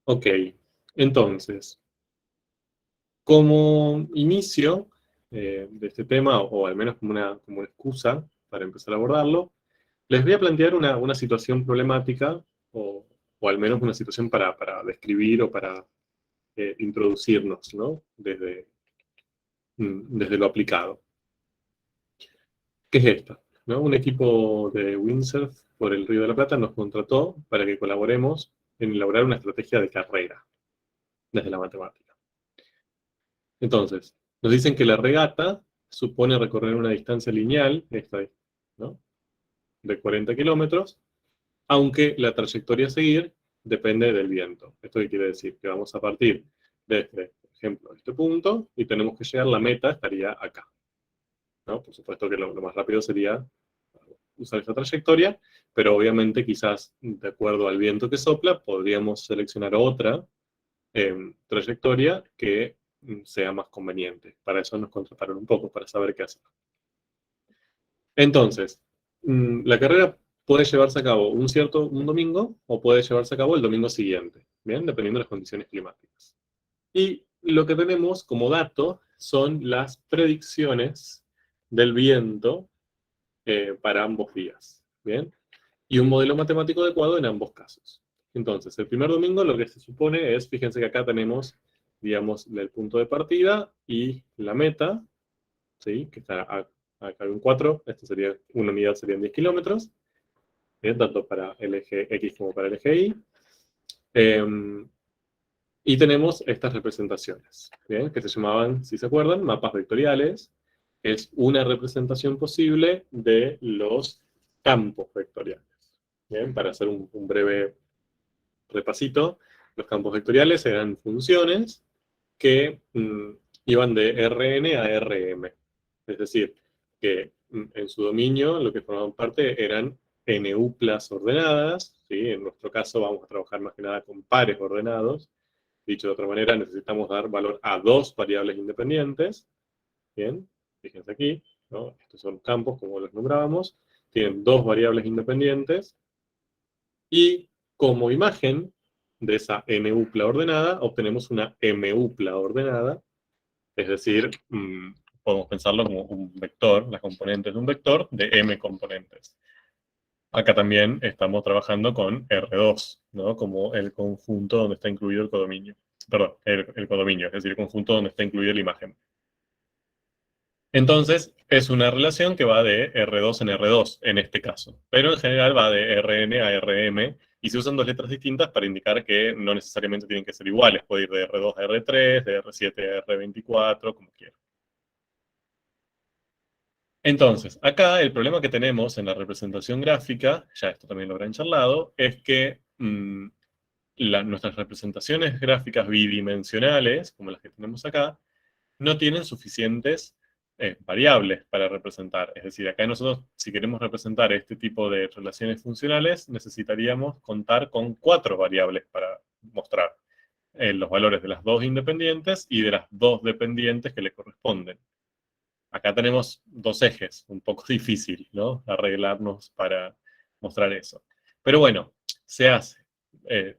Ok, entonces, como inicio de este tema, o al menos como una excusa para empezar a abordarlo, les voy a plantear una situación problemática, o al menos una situación para describir o para introducirnos, ¿no? Desde lo aplicado. ¿Qué es esto? ¿No? Un equipo de windsurf por el Río de la Plata nos contrató para que colaboremos en elaborar una estrategia de carrera desde la matemática. Entonces, nos dicen que la regata supone recorrer una distancia lineal, esta, ¿no? De 40 kilómetros, aunque la trayectoria a seguir depende del viento. ¿Esto qué quiere decir? Que vamos a partir desde, por ejemplo, este punto y tenemos que llegar, la meta estaría acá, ¿no? Por supuesto que lo más rápido sería usar esta trayectoria, pero obviamente quizás de acuerdo al viento que sopla podríamos seleccionar otra trayectoria que sea más conveniente. Para eso nos contrataron un poco, para saber qué hacer. Entonces, la carrera puede llevarse a cabo un domingo o puede llevarse a cabo el domingo siguiente, ¿bien? Dependiendo de las condiciones climáticas. Y lo que tenemos como dato son las predicciones del viento para ambos días, ¿bien? Y un modelo matemático adecuado en ambos casos. Entonces, el primer domingo lo que se supone es, fíjense que acá tenemos, digamos, el punto de partida y la meta, ¿sí? Que está acá en 4, esto sería, una unidad serían 10 kilómetros, tanto para el eje X como para el eje Y. Y tenemos estas representaciones, ¿bien? Que se llamaban, si se acuerdan, mapas vectoriales. Es una representación posible de los campos vectoriales. ¿Bien? Para hacer un breve repasito, los campos vectoriales eran funciones que iban de Rn a Rm. Es decir, que en su dominio lo que formaban parte eran n-uplas ordenadas, ¿sí? En nuestro caso vamos a trabajar más que nada con pares ordenados. Dicho de otra manera, necesitamos dar valor a dos variables independientes. Bien, fíjense aquí, ¿no? Estos son campos, como los nombrábamos. Tienen dos variables independientes. Y como imagen de esa n-upla ordenada, obtenemos una m-upla ordenada. Es decir, podemos pensarlo como un vector, las componentes de un vector de m componentes. Acá también estamos trabajando con R2, ¿no? Como el conjunto donde está incluido el codominio. Perdón, el codominio, es decir, el conjunto donde está incluida la imagen. Entonces, es una relación que va de R2 en R2, en este caso. Pero en general va de Rn a Rm, y se usan dos letras distintas para indicar que no necesariamente tienen que ser iguales. Puede ir de R2 a R3, de R7 a R24, como quieran. Entonces, acá el problema que tenemos en la representación gráfica, ya esto también lo habrán charlado, es que nuestras representaciones gráficas bidimensionales, como las que tenemos acá, no tienen suficientes variables para representar. Es decir, acá nosotros, si queremos representar este tipo de relaciones funcionales, necesitaríamos contar con 4 variables para mostrar los valores de las dos independientes y de las dos dependientes que le corresponden. Acá tenemos dos ejes, un poco difícil, ¿no? Arreglarnos para mostrar eso. Pero bueno, se hace.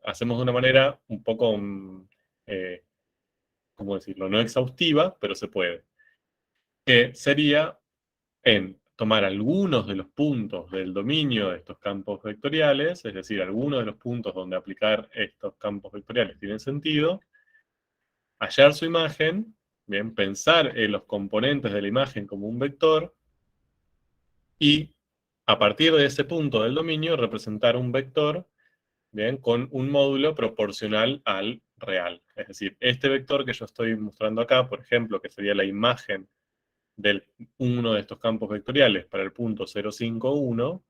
Hacemos de una manera un poco, ¿cómo decirlo? No exhaustiva, pero se puede. Que sería en tomar algunos de los puntos del dominio de estos campos vectoriales, es decir, algunos de los puntos donde aplicar estos campos vectoriales tienen sentido, hallar su imagen, bien, pensar en los componentes de la imagen como un vector, y a partir de ese punto del dominio representar un vector, bien, con un módulo proporcional al real. Es decir, este vector que yo estoy mostrando acá, por ejemplo, que sería la imagen de uno de estos campos vectoriales para el punto 0,51,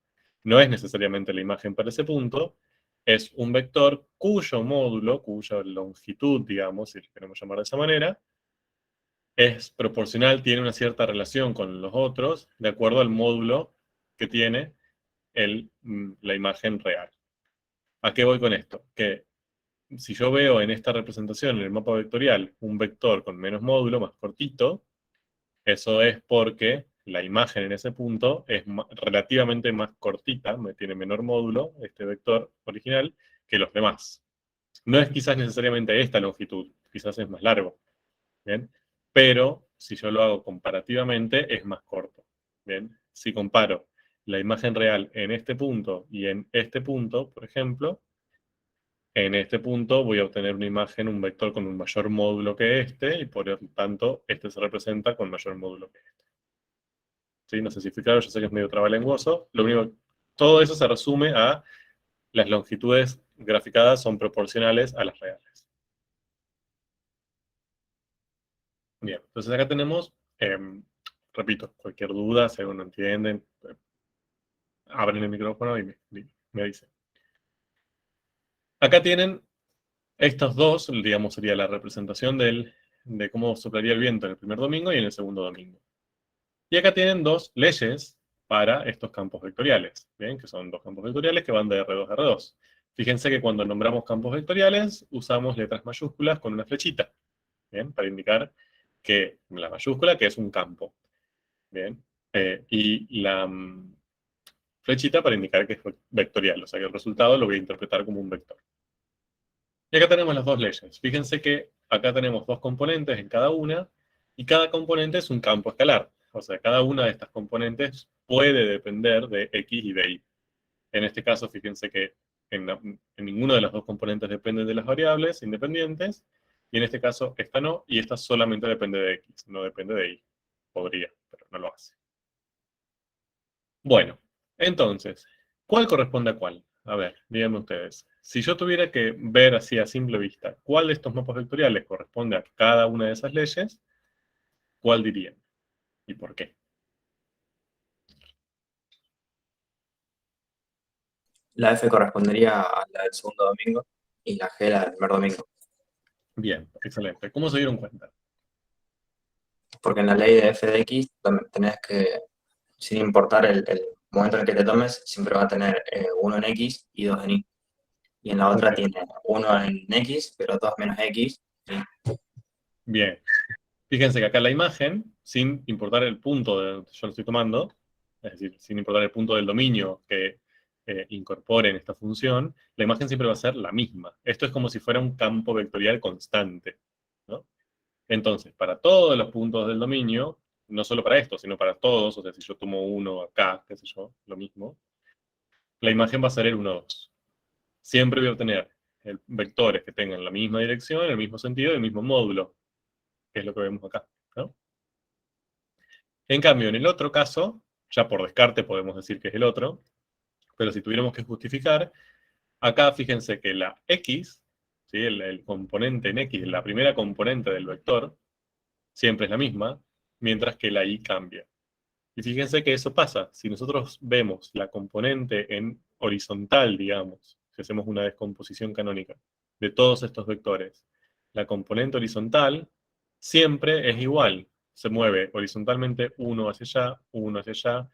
no es necesariamente la imagen para ese punto, es un vector cuyo módulo, cuya longitud, digamos, si lo queremos llamar de esa manera, es proporcional, tiene una cierta relación con los otros, de acuerdo al módulo que tiene la imagen real. ¿A qué voy con esto? Que si yo veo en esta representación, en el mapa vectorial, un vector con menos módulo, más cortito, eso es porque la imagen en ese punto es relativamente más cortita, tiene menor módulo, este vector original, que los demás. No es quizás necesariamente esta longitud, quizás es más largo, ¿bien? Pero si yo lo hago comparativamente, es más corto, ¿bien? Si comparo la imagen real en este punto y en este punto, por ejemplo, en este punto voy a obtener una imagen, un vector con un mayor módulo que este, y por lo tanto, este se representa con mayor módulo que este. ¿Sí? No sé si fui claro, yo sé que es medio trabalenguoso. Lo único, todo eso se resume a las longitudes graficadas son proporcionales a las reales. Bien, entonces acá tenemos, repito, cualquier duda, si alguno no entienden, abren el micrófono y me dicen. Acá tienen estos dos, digamos, sería la representación de cómo soplaría el viento en el primer domingo y en el segundo domingo. Y acá tienen dos leyes para estos campos vectoriales, ¿bien? Que son dos campos vectoriales que van de R2 a R2. Fíjense que cuando nombramos campos vectoriales usamos letras mayúsculas con una flechita, ¿bien? Para indicar que la mayúscula que es un campo, ¿bien? Y la flechita para indicar que es vectorial, o sea que el resultado lo voy a interpretar como un vector. Y acá tenemos las dos leyes. Fíjense que acá tenemos dos componentes en cada una, y cada componente es un campo escalar. O sea, cada una de estas componentes puede depender de X y de Y. En este caso, fíjense que en ninguno de los dos componentes depende de las variables independientes, y en este caso esta no, y esta solamente depende de X, no depende de Y. Podría, pero no lo hace. Bueno, entonces, ¿cuál corresponde a cuál? A ver, díganme ustedes. Si yo tuviera que ver así a simple vista, ¿cuál de estos mapas vectoriales corresponde a cada una de esas leyes? ¿Cuál dirían? ¿Y por qué? La F correspondería a la del segundo domingo y la G la del primer domingo. Bien, excelente. ¿Cómo se dieron cuenta? Porque en la ley de f de x tenés que, sin importar el momento en el que te tomes, siempre va a tener uno en x y dos en y. Y en la Ok, otra tiene uno en x, pero dos menos x. bien. Fíjense que acá la imagen, sin importar el punto de donde yo lo estoy tomando, es decir, sin importar el punto del dominio que incorpore en esta función, la imagen siempre va a ser la misma. Esto es como si fuera un campo vectorial constante, ¿no? Entonces, para todos los puntos del dominio, no solo para esto, sino para todos, o sea, si yo tomo uno acá, qué sé yo, lo mismo, la imagen va a ser el 1, 2. Siempre voy a obtener vectores que tengan la misma dirección, el mismo sentido y el mismo módulo, que es lo que vemos acá, ¿no? En cambio, en el otro caso, ya por descarte podemos decir que es el otro, pero si tuviéramos que justificar, acá fíjense que la x, ¿sí? El componente en x, la primera componente del vector, siempre es la misma, mientras que la y cambia. Y fíjense que eso pasa. Si nosotros vemos la componente en horizontal, digamos, si hacemos una descomposición canónica de todos estos vectores, la componente horizontal siempre es igual. Se mueve horizontalmente uno hacia allá, uno hacia allá,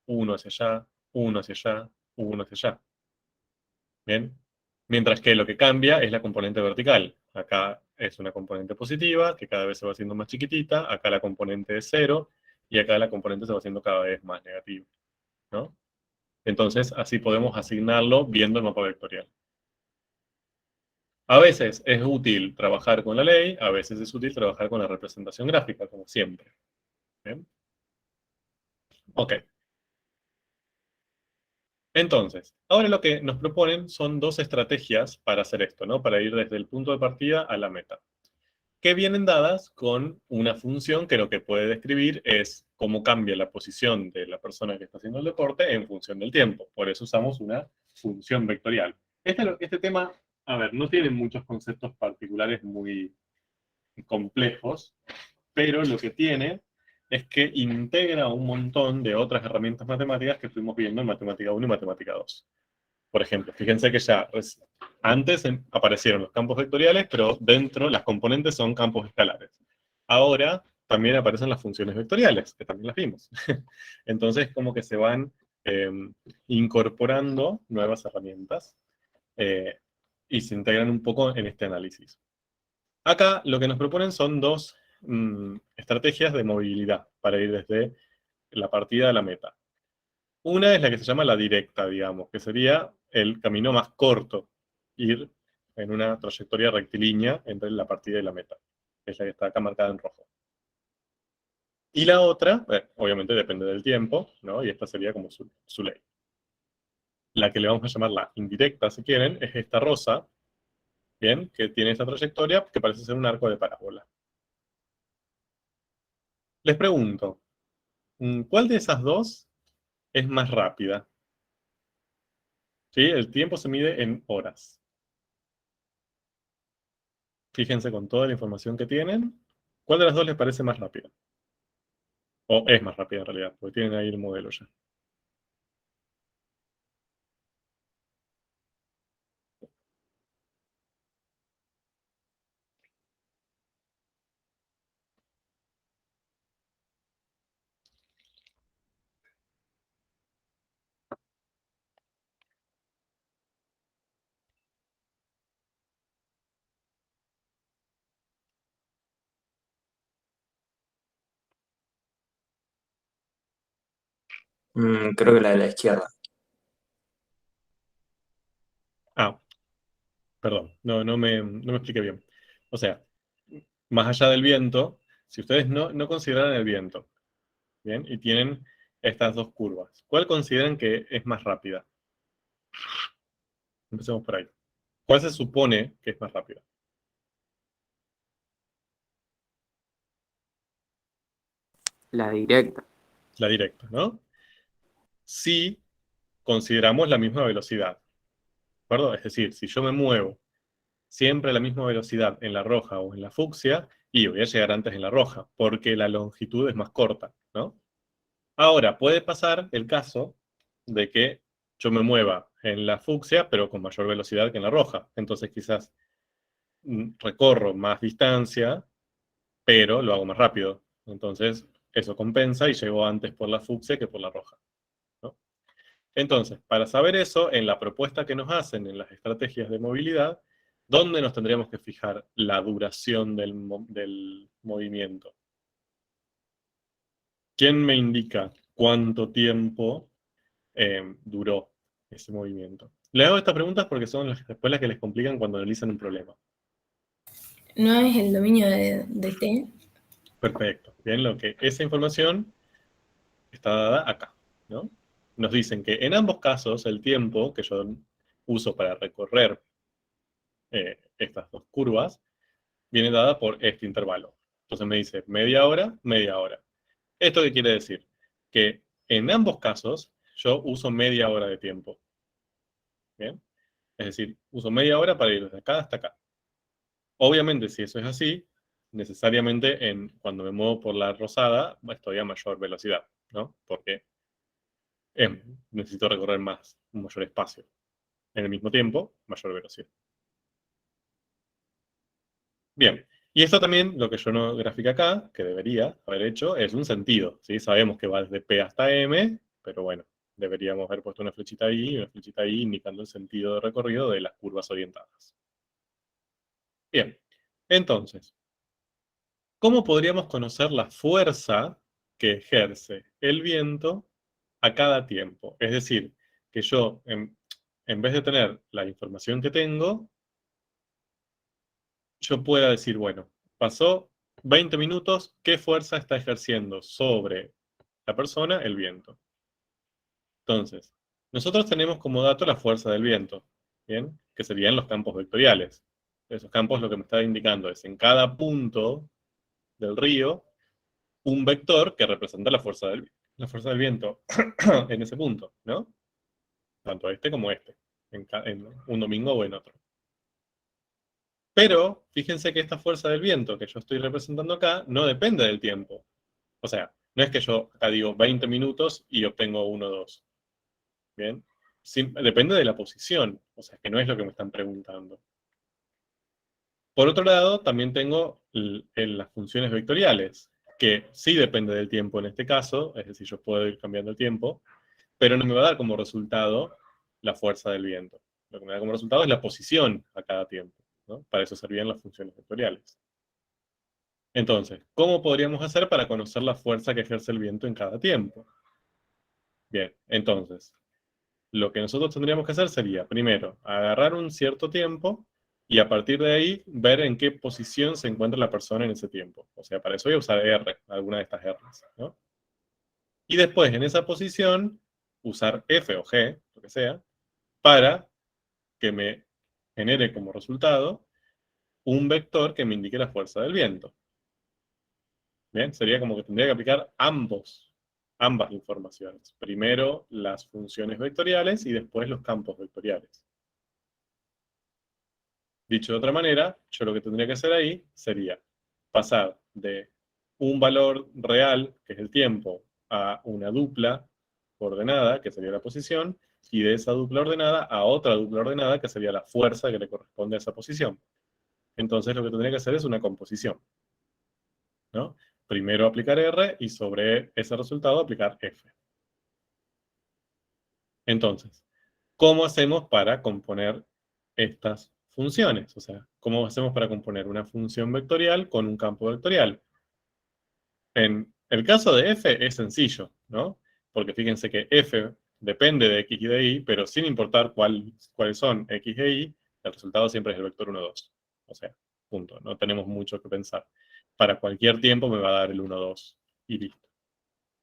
uno hacia allá, uno hacia allá, uno hacia allá. ¿Bien? Mientras que lo que cambia es la componente vertical. Acá es una componente positiva, que cada vez se va haciendo más chiquitita. Acá la componente es cero, y acá la componente se va haciendo cada vez más negativa, ¿no? Entonces, así podemos asignarlo viendo el mapa vectorial. A veces es útil trabajar con la ley, a veces es útil trabajar con la representación gráfica, como siempre. ¿Bien? Ok. Entonces, ahora lo que nos proponen son dos estrategias para hacer esto, ¿no? Para ir desde el punto de partida a la meta, que vienen dadas con una función que lo que puede describir es cómo cambia la posición de la persona que está haciendo el deporte en función del tiempo. Por eso usamos una función vectorial. Este tema, a ver, no tiene muchos conceptos particulares muy complejos, pero lo que tiene es que integra un montón de otras herramientas matemáticas que fuimos viendo en Matemática 1 y Matemática 2. Por ejemplo, fíjense que ya antes aparecieron los campos vectoriales, pero dentro las componentes son campos escalares. Ahora también aparecen las funciones vectoriales, que también las vimos. Entonces, como que se van eh, incorporando nuevas herramientas eh, y se integran un poco en este análisis. Acá lo que nos proponen son dos estrategias de movilidad para ir desde la partida a la meta. Una es la que se llama la directa, digamos, que sería el camino más corto, ir en una trayectoria rectilínea entre la partida y la meta. Es la que está acá marcada en rojo. Y la otra, obviamente depende del tiempo, ¿no? Y esta sería como su ley. La que le vamos a llamar la indirecta, si quieren, es esta rosa, ¿bien? Que tiene esta trayectoria que parece ser un arco de parábola. Les pregunto, ¿cuál de esas dos es más rápida? ¿Sí? El tiempo se mide en horas. Fíjense con toda la información que tienen. ¿Cuál de las dos les parece más rápida? O es más rápida en realidad, porque tienen ahí el modelo ya. Creo que la de la izquierda. Ah, perdón, no me expliqué bien. O sea, más allá del viento, si ustedes no consideran el viento, ¿bien? Y tienen estas dos curvas, ¿cuál consideran que es más rápida? Empecemos por ahí. ¿Cuál se supone que es más rápida? La directa. La directa, ¿no? Si consideramos la misma velocidad, ¿de acuerdo? Es decir, si yo me muevo siempre a la misma velocidad en la roja o en la fucsia, y voy a llegar antes en la roja, porque la longitud es más corta, ¿no? Ahora, puede pasar el caso de que yo me mueva en la fucsia, pero con mayor velocidad que en la roja. Entonces quizás recorro más distancia, pero lo hago más rápido. Entonces eso compensa y llego antes por la fucsia que por la roja, ¿no? Entonces, para saber eso, en la propuesta que nos hacen en las estrategias de movilidad, ¿dónde nos tendríamos que fijar la duración del movimiento? ¿Quién me indica cuánto tiempo duró ese movimiento? Le hago estas preguntas porque son después las que les complican cuando analizan un problema. ¿No es el dominio de T? Perfecto. Bien, esa información está dada acá, ¿no? Nos dicen que en ambos casos el tiempo que yo uso para recorrer estas dos curvas viene dada por este intervalo. Entonces me dice media hora, media hora. ¿Esto qué quiere decir? Que en ambos casos yo uso media hora de tiempo. ¿Bien? Es decir, uso media hora para ir desde acá hasta acá. Obviamente, si eso es así, necesariamente cuando me muevo por la rosada estoy a mayor velocidad, ¿no? Porque necesito recorrer un mayor espacio. En el mismo tiempo, mayor velocidad. Bien, y esto también, lo que yo no grafico acá, que debería haber hecho, es un sentido, ¿sí? Sabemos que va desde P hasta M, pero bueno, deberíamos haber puesto una flechita ahí y una flechita ahí indicando el sentido de recorrido de las curvas orientadas. Bien, entonces, ¿cómo podríamos conocer la fuerza que ejerce el viento a cada tiempo? Es decir, que yo, en vez de tener la información que tengo, yo pueda decir, bueno, pasó 20 minutos, ¿qué fuerza está ejerciendo sobre la persona el viento? Entonces, nosotros tenemos como dato la fuerza del viento, ¿bien? Que serían los campos vectoriales. Esos campos lo que me está indicando es en cada punto del río un vector que representa la fuerza del viento en ese punto, ¿no? Tanto este como este, en un domingo o en otro. Pero fíjense que esta fuerza del viento que yo estoy representando acá no depende del tiempo. O sea, no es que yo acá digo 20 minutos y obtengo 1, 2. ¿Bien? Depende de la posición. O sea, que no es lo que me están preguntando. Por otro lado, también tengo las funciones vectoriales, que sí depende del tiempo en este caso, es decir, yo puedo ir cambiando el tiempo, pero no me va a dar como resultado la fuerza del viento. Lo que me da como resultado es la posición a cada tiempo, ¿no? Para eso servían las funciones vectoriales. Entonces, ¿cómo podríamos hacer para conocer la fuerza que ejerce el viento en cada tiempo? Bien, entonces, lo que nosotros tendríamos que hacer sería, primero, agarrar un cierto tiempo y a partir de ahí ver en qué posición se encuentra la persona en ese tiempo. O sea, para eso voy a usar R, alguna de estas R's, ¿no? Y después, en esa posición, usar F o G, lo que sea, para que me genere como resultado un vector que me indique la fuerza del viento. Bien, sería como que tendría que aplicar ambas informaciones. Primero las funciones vectoriales y después los campos vectoriales. Dicho de otra manera, yo lo que tendría que hacer ahí sería pasar de un valor real, que es el tiempo, a una dupla ordenada, que sería la posición, y de esa dupla ordenada a otra dupla ordenada, que sería la fuerza que le corresponde a esa posición. Entonces lo que tendría que hacer es una composición, ¿no? Primero aplicar R y sobre ese resultado aplicar F. Entonces, ¿cómo hacemos para componer estas funciones? O sea, ¿cómo hacemos para componer una función vectorial con un campo vectorial? En el caso de F es sencillo, ¿no? Porque fíjense que F depende de X y de Y, pero sin importar cuáles son X e Y, el resultado siempre es el vector 1, 2. O sea, punto. No tenemos mucho que pensar. Para cualquier tiempo me va a dar el 1, 2 y listo.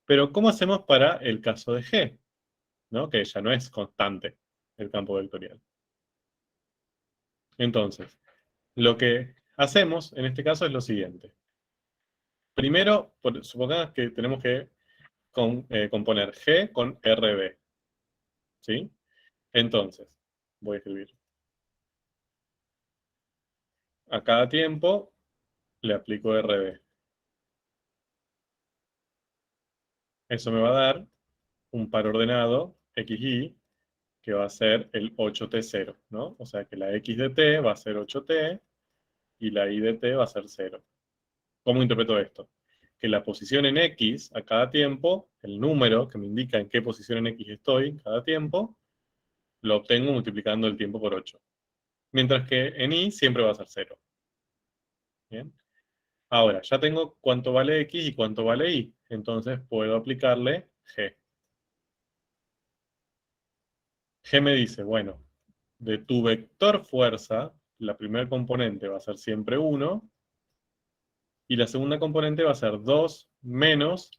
Pero ¿cómo hacemos para el caso de G? ¿No? Que ya no es constante el campo vectorial. Entonces, lo que hacemos en este caso es lo siguiente. Primero, supongamos que tenemos que componer G con RB. ¿Sí? Entonces, voy a escribir. A cada tiempo le aplico RB. Eso me va a dar un par ordenado, XY, que va a ser el 8T0, ¿no? O sea que la X de T va a ser 8T y la Y de T va a ser 0. ¿Cómo interpreto esto? Que la posición en X a cada tiempo, el número que me indica en qué posición en X estoy cada tiempo, lo obtengo multiplicando el tiempo por 8. Mientras que en Y siempre va a ser 0. ¿Bien? Ahora, ya tengo cuánto vale X y cuánto vale Y. Entonces puedo aplicarle G. G me dice, bueno, de tu vector fuerza, la primera componente va a ser siempre 1 y la segunda componente va a ser 2 menos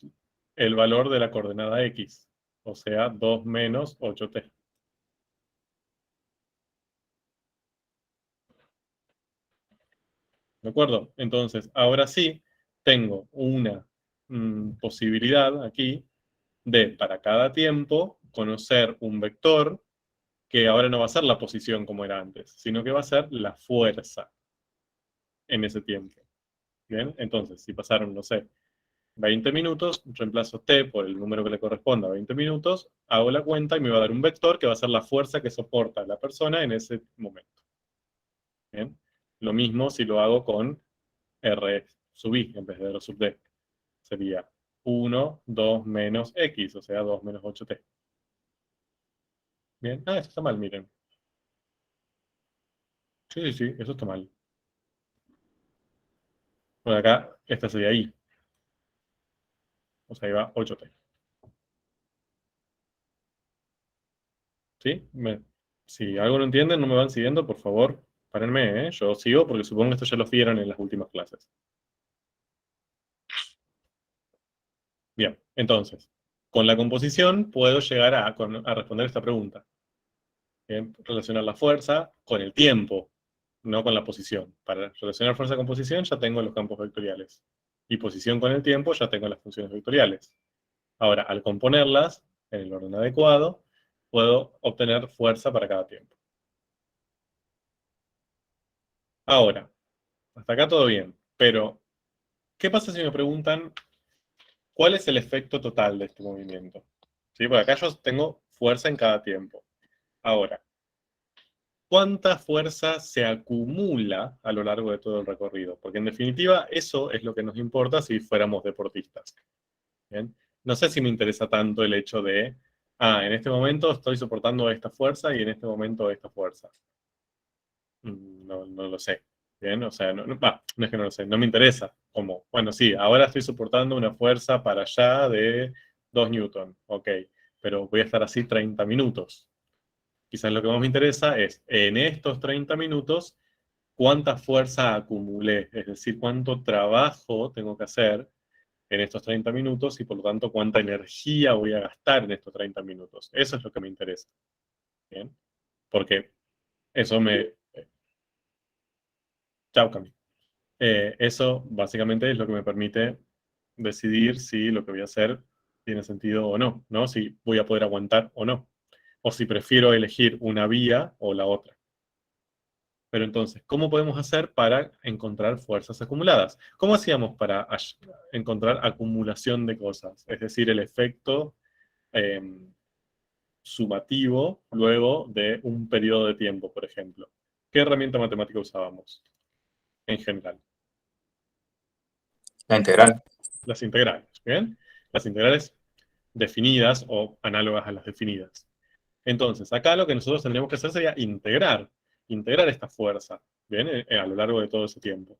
el valor de la coordenada X, o sea, 2 menos 8T. ¿De acuerdo? Entonces, ahora sí, tengo una posibilidad aquí de, para cada tiempo, conocer un vector que ahora no va a ser la posición como era antes, sino que va a ser la fuerza en ese tiempo. ¿Bien? Entonces, si pasaron, no sé, 20 minutos, reemplazo t por el número que le corresponda a 20 minutos, hago la cuenta y me va a dar un vector que va a ser la fuerza que soporta la persona en ese momento. ¿Bien? Lo mismo si lo hago con R sub i en vez de R sub d. Sería 1, 2 menos x, o sea, 2 menos 8t. Bien, eso está mal, miren. Sí, sí, sí, eso está mal. Por acá, esta sería i. O sea, ahí va 8t. ¿Sí? Si algo no entienden, no me van siguiendo, por favor, párenme, ¿eh? Yo sigo porque supongo que esto ya lo vieron en las últimas clases. Bien, entonces, con la composición puedo llegar a responder esta pregunta. Bien, relacionar la fuerza con el tiempo, no con la posición. Para relacionar fuerza con posición ya tengo los campos vectoriales. Y posición con el tiempo ya tengo las funciones vectoriales. Ahora, al componerlas en el orden adecuado, puedo obtener fuerza para cada tiempo. Ahora, hasta acá todo bien, pero ¿qué pasa si me preguntan cuál es el efecto total de este movimiento? ¿Sí? Porque acá yo tengo fuerza en cada tiempo. Ahora, ¿cuánta fuerza se acumula a lo largo de todo el recorrido? Porque en definitiva eso es lo que nos importa si fuéramos deportistas. ¿Bien? No sé si me interesa tanto el hecho de, en este momento estoy soportando esta fuerza y en este momento esta fuerza. No, no lo sé. Bien, o sea, no es que no lo sé, no me interesa. Como, bueno, sí, ahora estoy soportando una fuerza para allá de 2 newton, ok, pero voy a estar así 30 minutos. Quizás lo que más me interesa es, en estos 30 minutos, cuánta fuerza acumulé, es decir, cuánto trabajo tengo que hacer en estos 30 minutos y por lo tanto cuánta energía voy a gastar en estos 30 minutos. Eso es lo que me interesa. ¿Bien? Porque eso me... Chao, Cami. Eso básicamente es lo que me permite decidir si lo que voy a hacer tiene sentido o no, ¿no? Si voy a poder aguantar o no. O si prefiero elegir una vía o la otra. Pero entonces, ¿cómo podemos hacer para encontrar fuerzas acumuladas? ¿Cómo hacíamos para encontrar acumulación de cosas? Es decir, el efecto eh, sumativo luego de un periodo de tiempo, por ejemplo. ¿Qué herramienta matemática usábamos en general? La integral. Las integrales, ¿bien? Las integrales definidas o análogas a las definidas. Entonces, acá lo que nosotros tendríamos que hacer sería integrar esta fuerza, ¿bien? A lo largo de todo ese tiempo.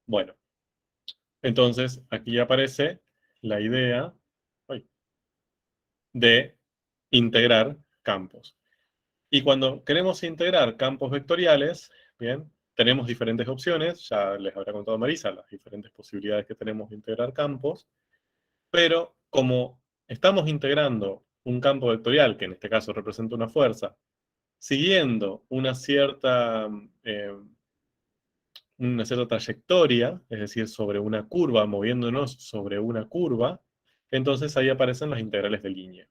Bueno, entonces aquí aparece la idea de integrar campos. Y cuando queremos integrar campos vectoriales, ¿bien? Tenemos diferentes opciones, ya les habrá contado Marisa las diferentes posibilidades que tenemos de integrar campos, pero como estamos integrando un campo vectorial, que en este caso representa una fuerza, siguiendo una cierta trayectoria, es decir, sobre una curva, moviéndonos sobre una curva, entonces ahí aparecen las integrales de línea.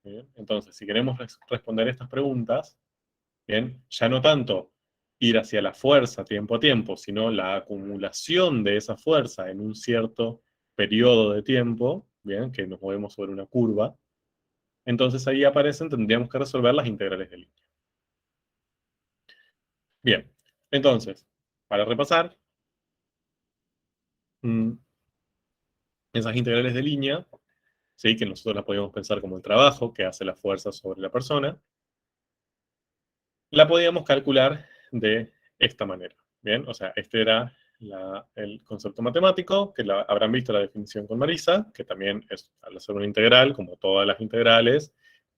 ¿Bien? Entonces, si queremos responder estas preguntas, ¿bien? Ya no tanto ir hacia la fuerza tiempo a tiempo, sino la acumulación de esa fuerza en un cierto periodo de tiempo, ¿bien? Que nos movemos sobre una curva, entonces ahí aparecen, tendríamos que resolver las integrales de línea. Bien, entonces, para repasar, esas integrales de línea, ¿sí? Que nosotros las podíamos pensar como el trabajo que hace la fuerza sobre la persona, la podíamos calcular de esta manera. Bien, o sea, este era el concepto matemático, que habrán visto la definición con Marisa, que también es, al hacer una integral, como todas las integrales,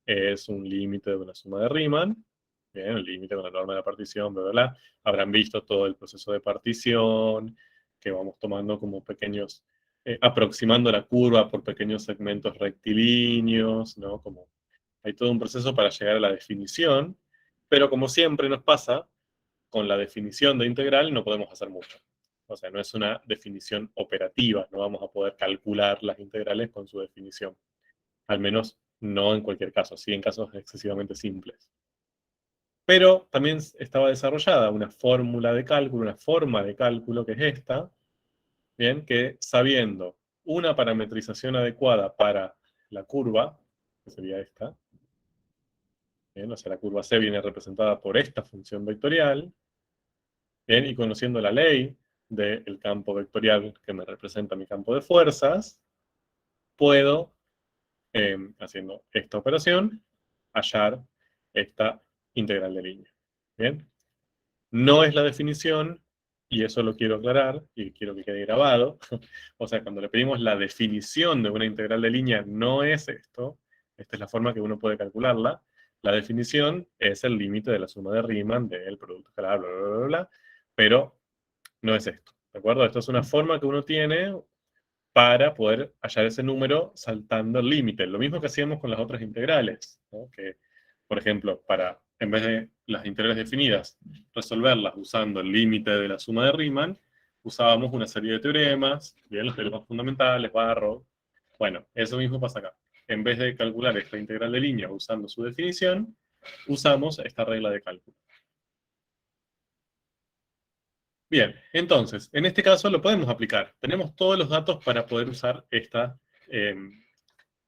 es un límite de una suma de Riemann. Bien, el límite con la norma de la partición, bla, bla, bla. Habrán visto todo el proceso de partición, que vamos tomando como pequeños, aproximando la curva por pequeños segmentos rectilíneos, ¿no? Como hay todo un proceso para llegar a la definición, pero como siempre nos pasa, con la definición de integral no podemos hacer mucho. O sea, no es una definición operativa, no vamos a poder calcular las integrales con su definición. Al menos no en cualquier caso, sí en casos excesivamente simples. Pero también estaba desarrollada una fórmula de cálculo, una forma de cálculo que es esta, ¿bien? Que sabiendo una parametrización adecuada para la curva, que sería esta, ¿bien? O sea, la curva C viene representada por esta función vectorial, ¿bien? Y conociendo la ley del campo vectorial que me representa mi campo de fuerzas, puedo, haciendo esta operación, hallar esta integral de línea. ¿Bien? No es la definición, y eso lo quiero aclarar, y quiero que quede grabado. O sea, cuando le pedimos la definición de una integral de línea, no es esto. Esta es la forma que uno puede calcularla. La definición es el límite de la suma de Riemann del producto escalar, bla, bla, bla, bla, pero no es esto. ¿De acuerdo? Esto es una forma que uno tiene para poder hallar ese número saltando el límite. Lo mismo que hacíamos con las otras integrales, ¿no? Que, por ejemplo, en vez de las integrales definidas, resolverlas usando el límite de la suma de Riemann, usábamos una serie de teoremas, bien, los teoremas fundamentales, Barrow. Bueno, eso mismo pasa acá. En vez de calcular esta integral de línea usando su definición, usamos esta regla de cálculo. Bien, entonces, en este caso lo podemos aplicar. Tenemos todos los datos para poder usar esta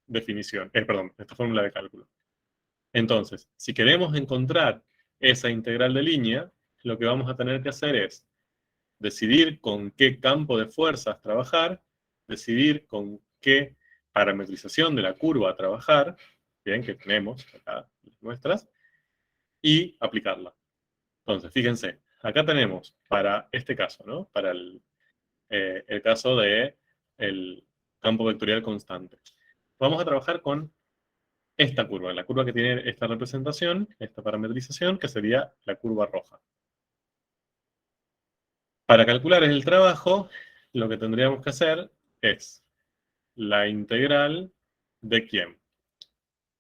definición, perdón, esta fórmula de cálculo. Entonces, si queremos encontrar esa integral de línea, lo que vamos a tener que hacer es decidir con qué campo de fuerzas trabajar, decidir con qué parametrización de la curva trabajar, bien, que tenemos acá las nuestras, y aplicarla. Entonces, fíjense, acá tenemos para este caso, ¿no? Para el caso de el campo vectorial constante. Vamos a trabajar con esta curva, la curva que tiene esta representación, esta parametrización, que sería la curva roja. Para calcular el trabajo, lo que tendríamos que hacer es la integral de quién,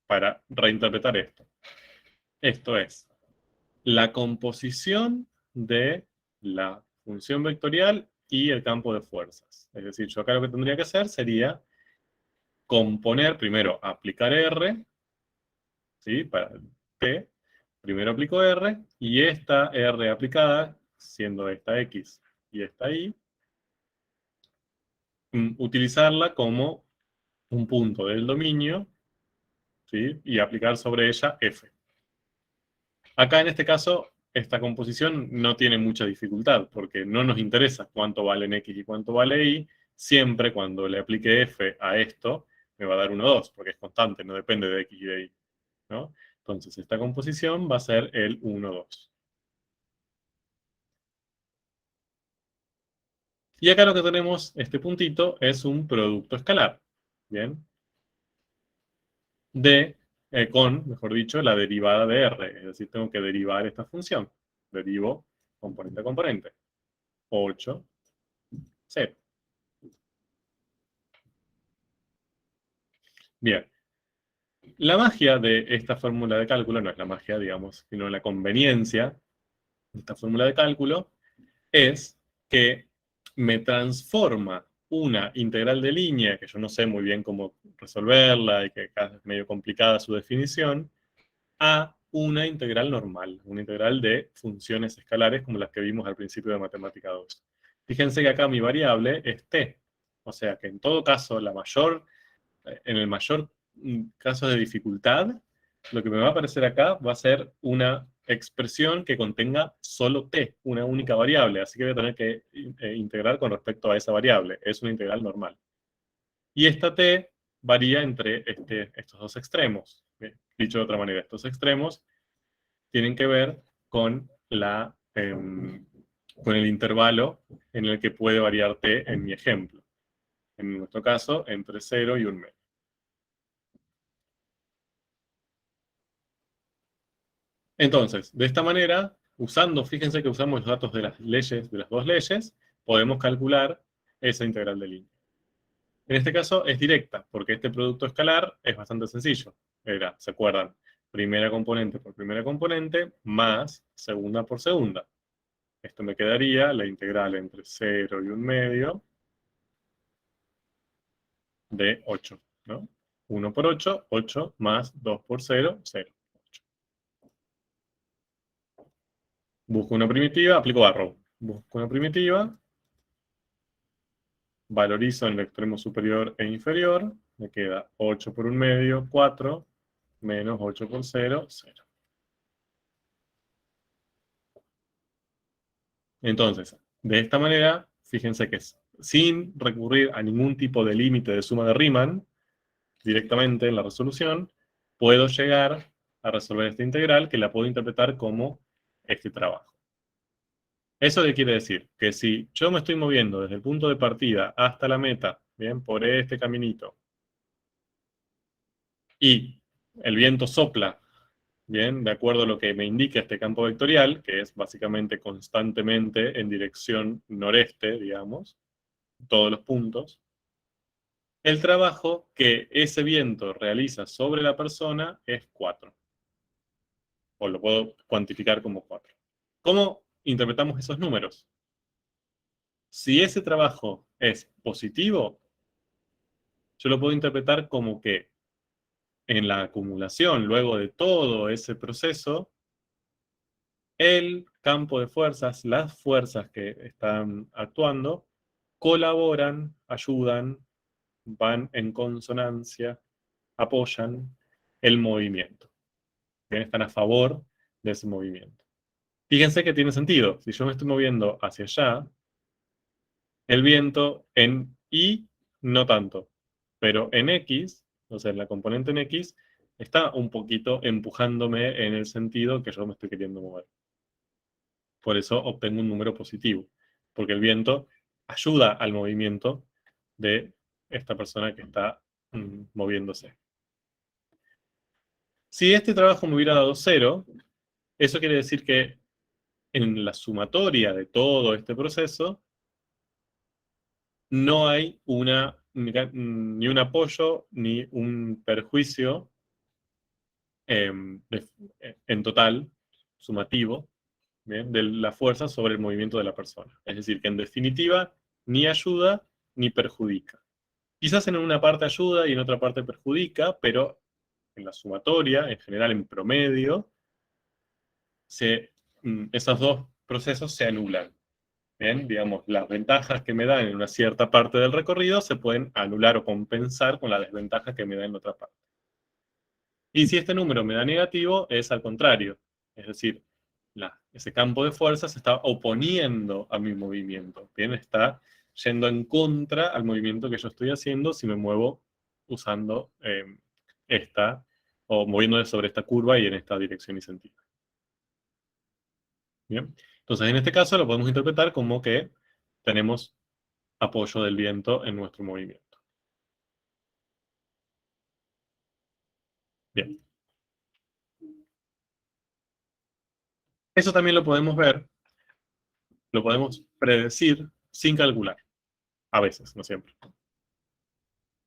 para reinterpretar esto. Esto es la composición de la función vectorial y el campo de fuerzas. Es decir, yo acá lo que tendría que hacer sería componer, primero aplicar R, ¿sí? Para T, primero aplico R, y esta R aplicada, siendo esta X y esta Y, utilizarla como un punto del dominio, ¿sí? Y aplicar sobre ella F. Acá en este caso, esta composición no tiene mucha dificultad, porque no nos interesa cuánto valen X y cuánto vale Y. Siempre cuando le aplique F a esto, me va a dar 1, 2, porque es constante, no depende de X y de Y, ¿no? Entonces, esta composición va a ser el 1, 2. Y acá lo que tenemos, este puntito, es un producto escalar, ¿bien? Mejor dicho, la derivada de R. Es decir, tengo que derivar esta función. Derivo componente a componente. 8, 0. Bien. La magia de esta fórmula de cálculo, no es la magia, digamos, sino la conveniencia de esta fórmula de cálculo, es que me transforma una integral de línea, que yo no sé muy bien cómo resolverla y que acá es medio complicada su definición, a una integral normal, una integral de funciones escalares como las que vimos al principio de Matemática 2. Fíjense que acá mi variable es t, o sea que en todo caso, en el mayor caso de dificultad, lo que me va a aparecer acá va a ser una expresión que contenga solo t, una única variable, así que voy a tener que integrar con respecto a esa variable, es una integral normal. Y esta t varía entre estos dos extremos. Dicho de otra manera, estos extremos tienen que ver con con el intervalo en el que puede variar t en mi ejemplo. En nuestro caso, entre 0 y 1 medio. Entonces, de esta manera, fíjense que usamos los datos de las leyes, de las dos leyes, podemos calcular esa integral de línea. En este caso es directa, porque este producto escalar es bastante sencillo. ¿Se acuerdan? Primera componente por primera componente, más segunda por segunda. Esto me quedaría la integral entre 0 y 1 medio de 8, ¿no? 1 por 8, 8 más 2 por 0, 0. 8. Busco una primitiva, aplico arrow. Busco una primitiva, valorizo en el extremo superior e inferior, me queda 8 por 1 medio, 4, menos 8 por 0, 0. Entonces, de esta manera, fíjense que sin recurrir a ningún tipo de límite de suma de Riemann, directamente en la resolución, puedo llegar a resolver esta integral que la puedo interpretar como este trabajo. ¿Eso qué quiere decir? Que si yo me estoy moviendo desde el punto de partida hasta la meta, bien, por este caminito, y el viento sopla, bien, de acuerdo a lo que me indica este campo vectorial, que es básicamente constantemente en dirección noreste, digamos, todos los puntos, el trabajo que ese viento realiza sobre la persona es 4. O lo puedo cuantificar como 4. ¿Cómo interpretamos esos números? Si ese trabajo es positivo, yo lo puedo interpretar como que en la acumulación, luego de todo ese proceso, el campo de fuerzas, las fuerzas que están actuando, colaboran, ayudan, van en consonancia, apoyan el movimiento. Bien, están a favor de ese movimiento. Fíjense que tiene sentido. Si yo me estoy moviendo hacia allá, el viento en Y no tanto, pero en X, o sea, en la componente en X, está un poquito empujándome en el sentido que yo me estoy queriendo mover. Por eso obtengo un número positivo, porque el viento ayuda al movimiento de esta persona que está moviéndose. Si este trabajo me hubiera dado 0, eso quiere decir que en la sumatoria de todo este proceso no hay ni un apoyo ni un perjuicio en total, sumativo, ¿bien?, de la fuerza sobre el movimiento de la persona. Es decir, que en definitiva ni ayuda ni perjudica. Quizás en una parte ayuda y en otra parte perjudica, pero en la sumatoria, en general en promedio, esos dos procesos se anulan. Bien, digamos, las ventajas que me dan en una cierta parte del recorrido se pueden anular o compensar con la desventaja que me da en otra parte. Y si este número me da negativo, es al contrario. Es decir, ese campo de fuerza se está oponiendo a mi movimiento. Bien, está yendo en contra al movimiento que yo estoy haciendo si me muevo usando esta, o moviéndome sobre esta curva y en esta dirección y sentido. Bien, entonces en este caso lo podemos interpretar como que tenemos apoyo del viento en nuestro movimiento. Bien. Eso también lo podemos ver, lo podemos predecir sin calcular. A veces, no siempre.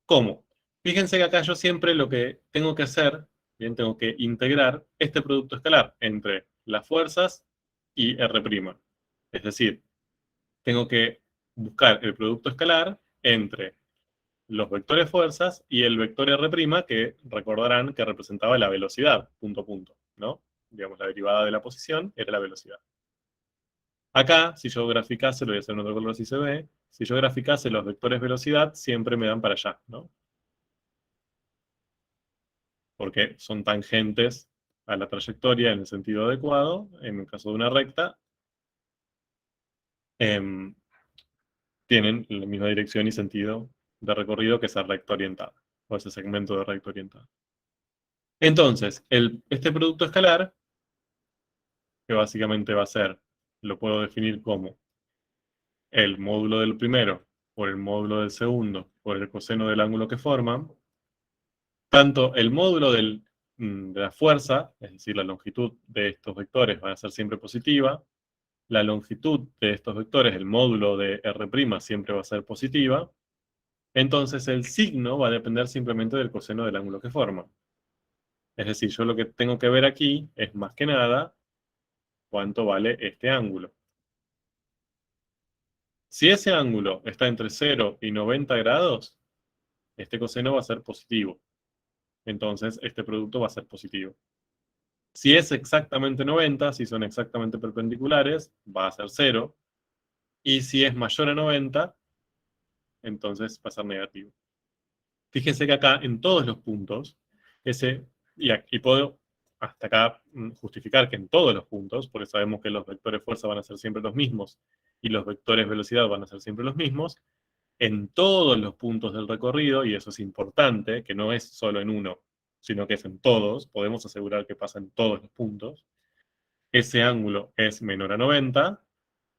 ¿Cómo? Fíjense que acá yo siempre lo que tengo que hacer, bien, tengo que integrar este producto escalar entre las fuerzas y R'. Es decir, tengo que buscar el producto escalar entre los vectores fuerzas y el vector R', que recordarán que representaba la velocidad, punto a punto, ¿no? Digamos, la derivada de la posición era la velocidad. Acá, si yo graficase, lo voy a hacer en otro color si se ve, si yo graficase los vectores velocidad, siempre me dan para allá, ¿no? Porque son tangentes a la trayectoria en el sentido adecuado, en el caso de una recta, tienen la misma dirección y sentido de recorrido que esa recta orientada, o ese segmento de recta orientada. Entonces, este producto escalar, que básicamente va a ser, lo puedo definir como el módulo del primero por el módulo del segundo por el coseno del ángulo que forman, tanto el módulo de la fuerza, es decir, la longitud de estos vectores va a ser siempre positiva, la longitud de estos vectores, el módulo de R' siempre va a ser positiva, entonces el signo va a depender simplemente del coseno del ángulo que forma. Es decir, yo lo que tengo que ver aquí es más que nada cuánto vale este ángulo. Si ese ángulo está entre 0 y 90 grados, este coseno va a ser positivo. Entonces, este producto va a ser positivo. Si es exactamente 90, si son exactamente perpendiculares, va a ser 0. Y si es mayor a 90, entonces va a ser negativo. Fíjense que acá, en todos los puntos, y puedo hasta acá justificar que en todos los puntos, porque sabemos que los vectores fuerza van a ser siempre los mismos, y los vectores velocidad van a ser siempre los mismos, en todos los puntos del recorrido, y eso es importante, que no es solo en uno, sino que es en todos, podemos asegurar que pasa en todos los puntos, ese ángulo es menor a 90,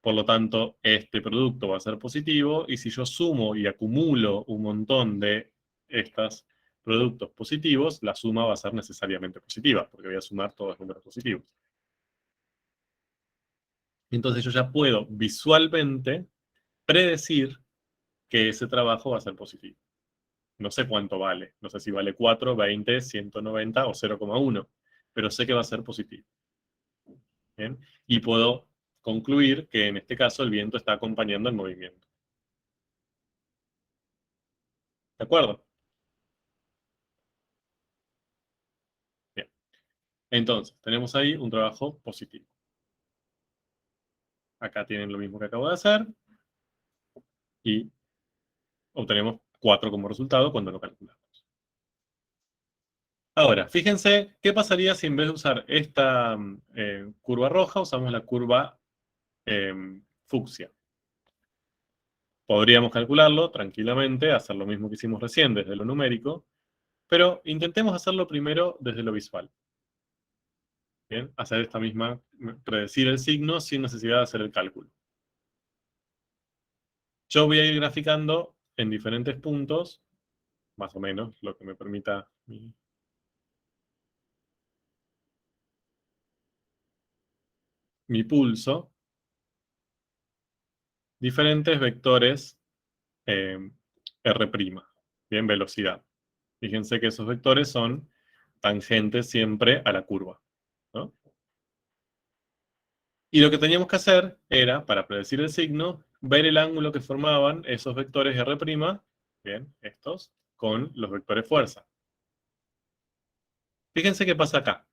por lo tanto, este producto va a ser positivo, y si yo sumo y acumulo un montón de estos productos positivos, la suma va a ser necesariamente positiva, porque voy a sumar todos los números positivos. Entonces yo ya puedo visualmente predecir que ese trabajo va a ser positivo. No sé cuánto vale, no sé si vale 4, 20, 190 o 0,1, pero sé que va a ser positivo. ¿Bien? Y puedo concluir que en este caso el viento está acompañando el movimiento. ¿De acuerdo? Bien. Entonces, tenemos ahí un trabajo positivo. Acá tienen lo mismo que acabo de hacer y obtenemos 4 como resultado cuando lo calculamos. Ahora, fíjense qué pasaría si en vez de usar esta curva roja usamos la curva fucsia. Podríamos calcularlo tranquilamente, hacer lo mismo que hicimos recién desde lo numérico, pero intentemos hacerlo primero desde lo visual. ¿Bien? Hacer esta misma, predecir el signo sin necesidad de hacer el cálculo. Yo voy a ir graficando en diferentes puntos, más o menos, lo que me permita mi pulso diferentes vectores R', bien, velocidad. Fíjense que esos vectores son tangentes siempre a la curva, ¿no? Y lo que teníamos que hacer era, para predecir el signo, ver el ángulo que formaban esos vectores R', bien, estos, con los vectores fuerza. Fíjense qué pasa acá.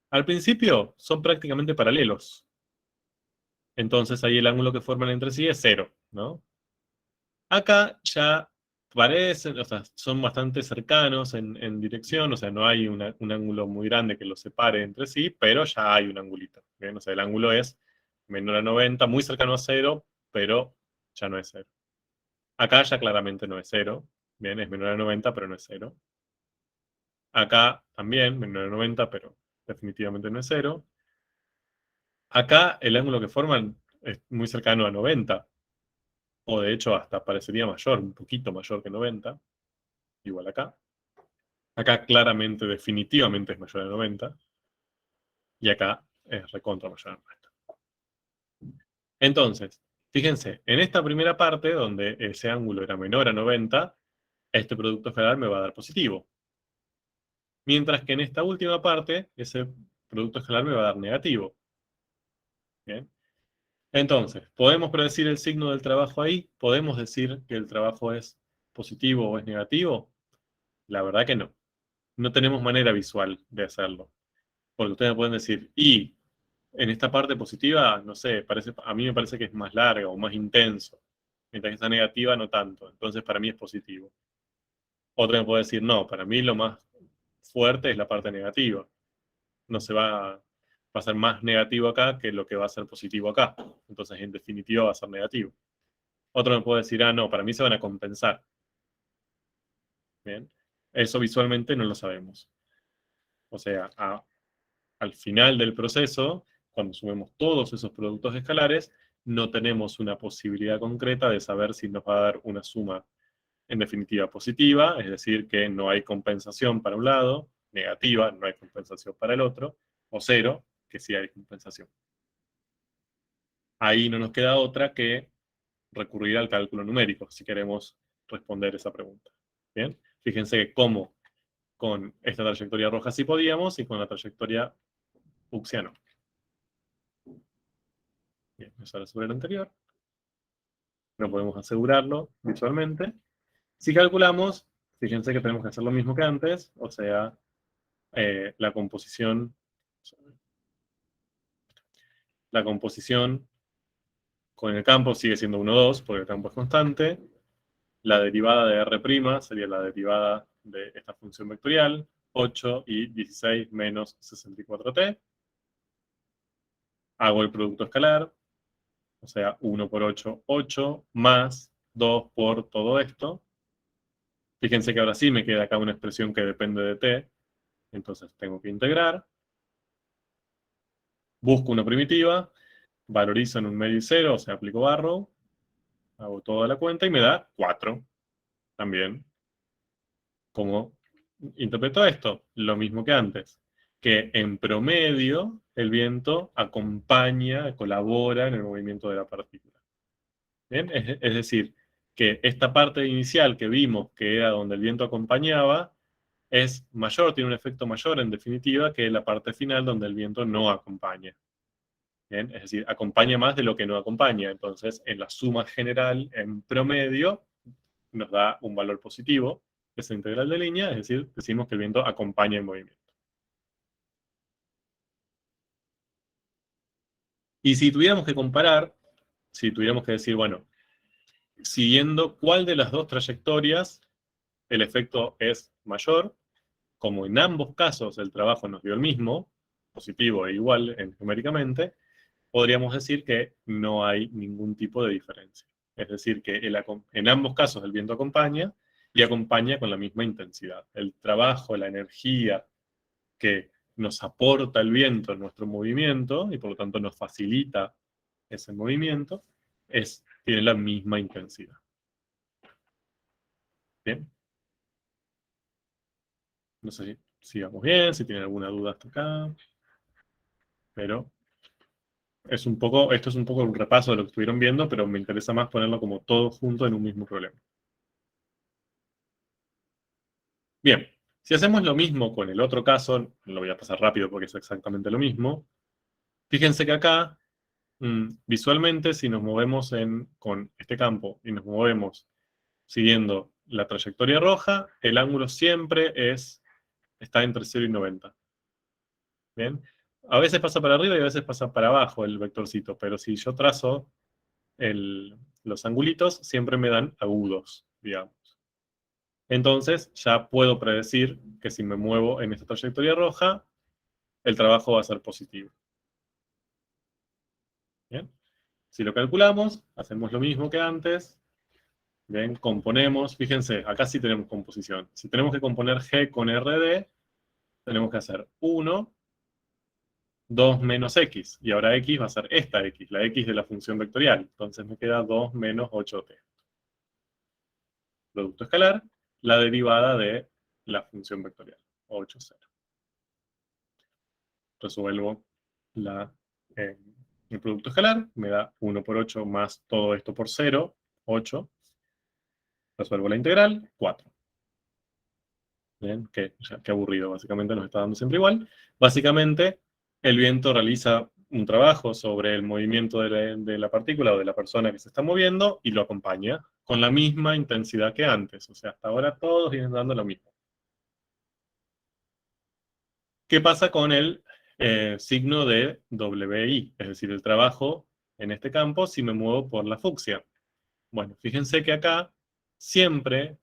Al principio son prácticamente paralelos. Entonces ahí el ángulo que forman entre sí es 0, ¿no? Acá ya parecen, o sea, son bastante cercanos en dirección, o sea, no hay un ángulo muy grande que los separe entre sí, pero ya hay un angulito, ¿bien? O sea, el ángulo es menor a 90, muy cercano a 0, pero ya no es 0. Acá ya claramente no es 0, bien, es menor a 90, pero no es 0. Acá también, menor a 90, pero definitivamente no es 0. Acá el ángulo que forman es muy cercano a 90, o de hecho hasta parecería mayor, un poquito mayor que 90, igual acá. Acá claramente, definitivamente es mayor a 90, y acá es recontra mayor a 90. Entonces, fíjense, en esta primera parte, donde ese ángulo era menor a 90, este producto escalar me va a dar positivo. Mientras que en esta última parte, ese producto escalar me va a dar negativo. ¿Bien? Entonces, ¿podemos predecir el signo del trabajo ahí? ¿Podemos decir que el trabajo es positivo o es negativo? La verdad que no. No tenemos manera visual de hacerlo. Porque ustedes me pueden decir, y en esta parte positiva, no sé, a mí me parece que es más larga o más intenso. Mientras que esta negativa no tanto. Entonces, para mí es positivo. Otro me puede decir, no, para mí lo más fuerte es la parte negativa. No se va a ser más negativo acá que lo que va a ser positivo acá. Entonces, en definitiva, va a ser negativo. Otro me puede decir, ah, no, para mí se van a compensar. Bien. Eso visualmente no lo sabemos. O sea, al final del proceso, cuando sumemos todos esos productos escalares, no tenemos una posibilidad concreta de saber si nos va a dar una suma en definitiva positiva, es decir, que no hay compensación para un lado, negativa, no hay compensación para el otro, o cero, que sí hay compensación. Ahí no nos queda otra que recurrir al cálculo numérico, si queremos responder esa pregunta. Bien, fíjense que cómo con esta trayectoria roja sí podíamos y con la trayectoria fucsia no. Bien, eso era sobre el anterior. No podemos asegurarlo visualmente. Si calculamos, fíjense que tenemos que hacer lo mismo que antes, o sea, la composición con el campo sigue siendo 1, 2, porque el campo es constante. La derivada de R' sería la derivada de esta función vectorial, 8 y 16 menos 64t. Hago el producto escalar, o sea, 1 por 8, 8, más 2 por todo esto. Fíjense que ahora sí me queda acá una expresión que depende de t, entonces tengo que integrar. Busco una primitiva, valorizo en un medio y 0, o sea, aplico barro, hago toda la cuenta y me da 4 también. ¿Cómo interpreto esto? Lo mismo que antes, que en promedio el viento acompaña, colabora en el movimiento de la partícula. ¿Bien? Es decir, que esta parte inicial que vimos, que era donde el viento acompañaba, es mayor, tiene un efecto mayor en definitiva que la parte final donde el viento no acompaña. ¿Bien? Es decir, acompaña más de lo que no acompaña. Entonces, en la suma general, en promedio, nos da un valor positivo, esa integral de línea, es decir, decimos que el viento acompaña el movimiento. Y si tuviéramos que comparar, si tuviéramos que decir, bueno, siguiendo cuál de las dos trayectorias el efecto es mayor, como en ambos casos el trabajo nos dio el mismo, positivo e igual numéricamente, podríamos decir que no hay ningún tipo de diferencia. Es decir, que en ambos casos el viento acompaña y acompaña con la misma intensidad. El trabajo, la energía que nos aporta el viento en nuestro movimiento y por lo tanto nos facilita ese movimiento, tiene la misma intensidad. Bien. No sé si sigamos bien, si tienen alguna duda hasta acá, pero esto es un poco un repaso de lo que estuvieron viendo, pero me interesa más ponerlo como todo junto en un mismo problema. Bien, si hacemos lo mismo con el otro caso, lo voy a pasar rápido porque es exactamente lo mismo. Fíjense que acá, visualmente, si nos movemos con este campo y nos movemos siguiendo la trayectoria roja, el ángulo siempre está entre 0 y 90. ¿Bien? A veces pasa para arriba y a veces pasa para abajo el vectorcito, pero si yo trazo los angulitos, siempre me dan agudos, digamos. Entonces, ya puedo predecir que si me muevo en esta trayectoria roja, el trabajo va a ser positivo. ¿Bien? Si lo calculamos, hacemos lo mismo que antes. Bien, componemos, fíjense, acá sí tenemos composición. Si tenemos que componer G con RD, tenemos que hacer 1, 2 menos X. Y ahora X va a ser esta X, la X de la función vectorial. Entonces me queda 2 menos 8T. Producto escalar, la derivada de la función vectorial, 8, 0. Resuelvo el producto escalar, me da 1 por 8 más todo esto por 0, 8. Resuelvo la integral, 4. Bien, qué aburrido, básicamente nos está dando siempre igual. Básicamente, el viento realiza un trabajo sobre el movimiento de la partícula o de la persona que se está moviendo y lo acompaña con la misma intensidad que antes. O sea, hasta ahora todos vienen dando lo mismo. ¿Qué pasa con el signo de WI? Es decir, el trabajo en este campo si me muevo por la fucsia. Bueno, fíjense que acá siempre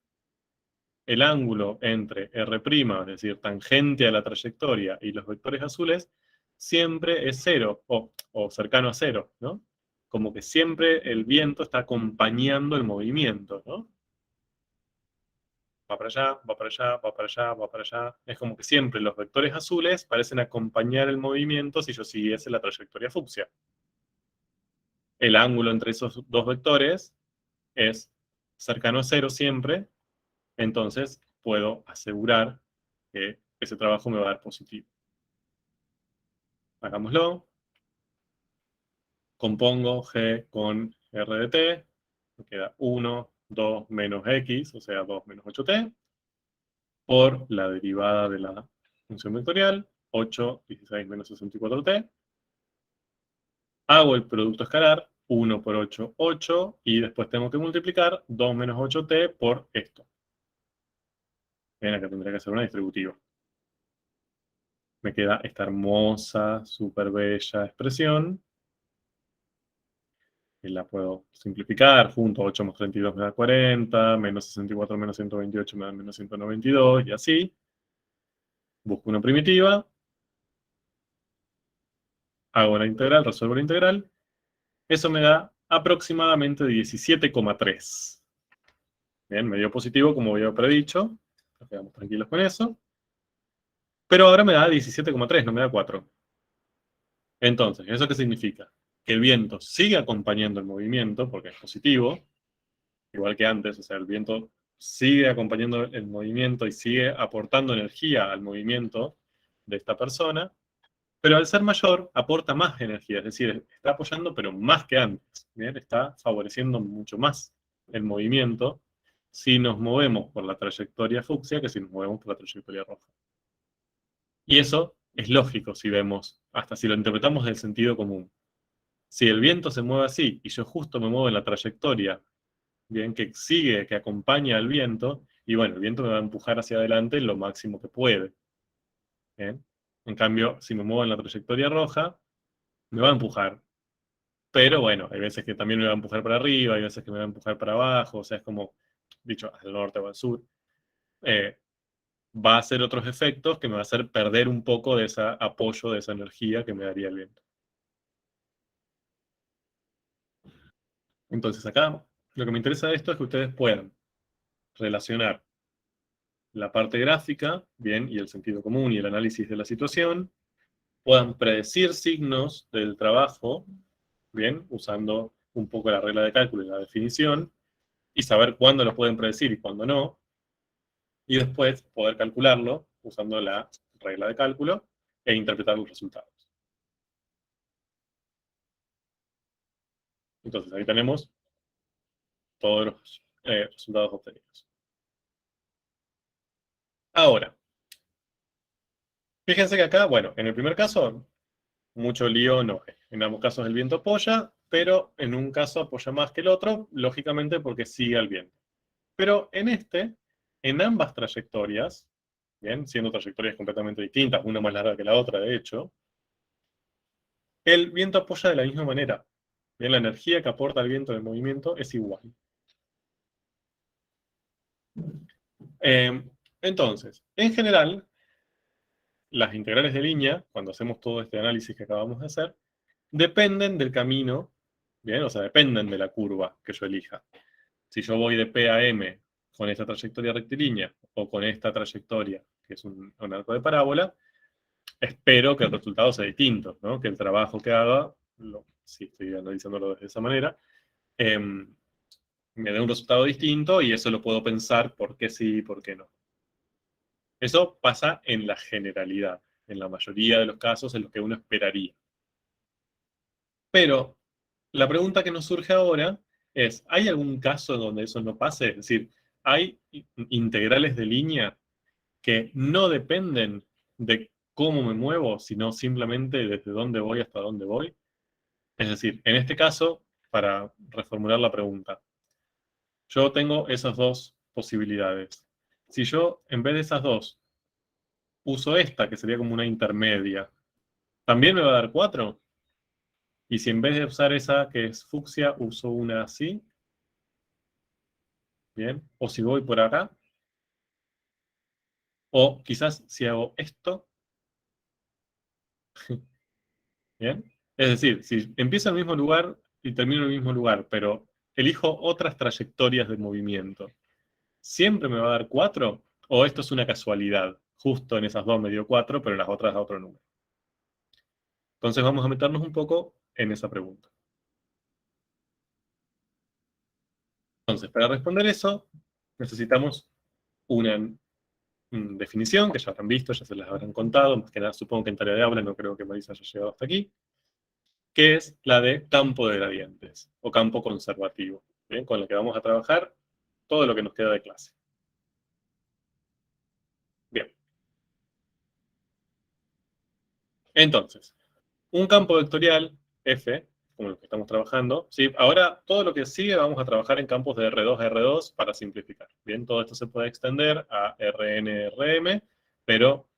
el ángulo entre R', es decir, tangente a la trayectoria, y los vectores azules, siempre es 0, o cercano a 0, ¿no? Como que siempre el viento está acompañando el movimiento, ¿no? Va para allá, va para allá, va para allá, va para allá. Es como que siempre los vectores azules parecen acompañar el movimiento si yo siguiese la trayectoria fucsia. El ángulo entre esos dos vectores es cercano a 0 siempre, entonces puedo asegurar que ese trabajo me va a dar positivo. Hagámoslo. Compongo G con R de t. Me queda 1, 2 menos X, o sea, 2 menos 8t, por la derivada de la función vectorial, 8, 16 menos 64t. Hago el producto escalar, 1 por 8, 8, y después tengo que multiplicar 2 menos 8t por esto. Bien, acá tendría que hacer una distributiva. Me queda esta hermosa, súper bella expresión. Y la puedo simplificar. Junto 8 más 32 me da 40, menos 64 menos 128 me da menos 192, y así. Busco una primitiva. Hago la integral, resuelvo la integral. Eso me da aproximadamente 17,3. Bien, me dio positivo como había predicho. Nos quedamos tranquilos con eso. Pero ahora me da 17,3, no me da 4. Entonces, ¿eso qué significa? Que el viento sigue acompañando el movimiento, porque es positivo, igual que antes, o sea, el viento sigue acompañando el movimiento y sigue aportando energía al movimiento de esta persona, pero al ser mayor aporta más energía, es decir, está apoyando pero más que antes, ¿bien? Está favoreciendo mucho más el movimiento si nos movemos por la trayectoria fucsia que si nos movemos por la trayectoria roja. Y eso es lógico si vemos, hasta si lo interpretamos del sentido común. Si el viento se mueve así y yo justo me muevo en la trayectoria, bien, que sigue, que acompaña al viento, y bueno, el viento me va a empujar hacia adelante lo máximo que puede. ¿Bien? En cambio, si me muevo en la trayectoria roja, me va a empujar. Pero bueno, hay veces que también me va a empujar para arriba, hay veces que me va a empujar para abajo, o sea, es como, dicho, al norte o al sur. Va a hacer otros efectos que me va a hacer perder un poco de ese apoyo, de esa energía que me daría el viento. Entonces acá, lo que me interesa de esto es que ustedes puedan relacionar la parte gráfica, bien, y el sentido común y el análisis de la situación, puedan predecir signos del trabajo, bien, usando un poco la regla de cálculo y la definición, y saber cuándo lo pueden predecir y cuándo no, y después poder calcularlo usando la regla de cálculo e interpretar los resultados. Entonces, ahí tenemos todos los resultados obtenidos. Ahora, fíjense que acá, bueno, en el primer caso, mucho lío no hay. En ambos casos el viento apoya, pero en un caso apoya más que el otro, lógicamente porque sigue al viento. Pero en ambas trayectorias, bien, siendo trayectorias completamente distintas, una más larga que la otra, de hecho, el viento apoya de la misma manera. Bien, la energía que aporta el viento de movimiento es igual. Entonces, en general, las integrales de línea, cuando hacemos todo este análisis que acabamos de hacer, dependen del camino, bien, o sea, dependen de la curva que yo elija. Si yo voy de P a M con esta trayectoria rectilínea o con esta trayectoria, que es un arco de parábola, espero que el resultado sea distinto, ¿no? Que el trabajo que haga, si estoy analizándolo de esa manera, me dé un resultado distinto y eso lo puedo pensar por qué sí y por qué no. Eso pasa en la generalidad, en la mayoría de los casos en los que uno esperaría. Pero la pregunta que nos surge ahora es, ¿hay algún caso donde eso no pase? Es decir, ¿hay integrales de línea que no dependen de cómo me muevo, sino simplemente desde dónde voy hasta dónde voy? Es decir, en este caso, para reformular la pregunta, yo tengo esas dos posibilidades. Si yo, en vez de esas dos, uso esta, que sería como una intermedia, ¿también me va a dar 4? Y si en vez de usar esa que es fucsia, uso una así, bien, o si voy por acá, o quizás si hago esto, bien. Es decir, si empiezo en el mismo lugar y termino en el mismo lugar, pero elijo otras trayectorias de movimiento, ¿siempre me va a dar 4? ¿O esto es una casualidad? Justo en esas dos me dio 4, pero en las otras da otro número. Entonces vamos a meternos un poco en esa pregunta. Entonces, para responder eso, necesitamos una definición que ya habrán visto, ya se las habrán contado, más que nada supongo que en tarea de aula, no creo que Marisa haya llegado hasta aquí, que es la de campo de gradientes, o campo conservativo, ¿bien? Con la que vamos a trabajar todo lo que nos queda de clase. Bien. Entonces, un campo vectorial, F, como lo que estamos trabajando, ¿sí? Ahora, todo lo que sigue vamos a trabajar en campos de R2 a R2 para simplificar. Bien, todo esto se puede extender a Rn, Rm, pero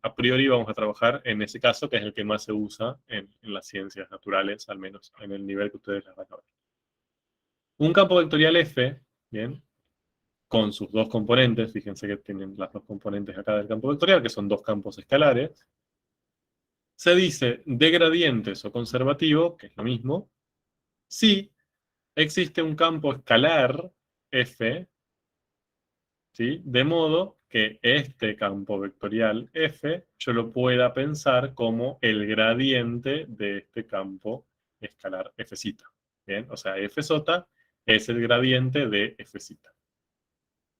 a priori vamos a trabajar en ese caso, que es el que más se usa en las ciencias naturales, al menos en el nivel que ustedes les van a ver. Un campo vectorial F, bien, con sus dos componentes, fíjense que tienen las dos componentes acá del campo vectorial, que son dos campos escalares, se dice de gradientes o conservativo, que es lo mismo, si existe un campo escalar F, ¿sí? De modo que este campo vectorial F yo lo pueda pensar como el gradiente de este campo escalar F'C. ¿Bien? O sea, F'J es el gradiente de F'C.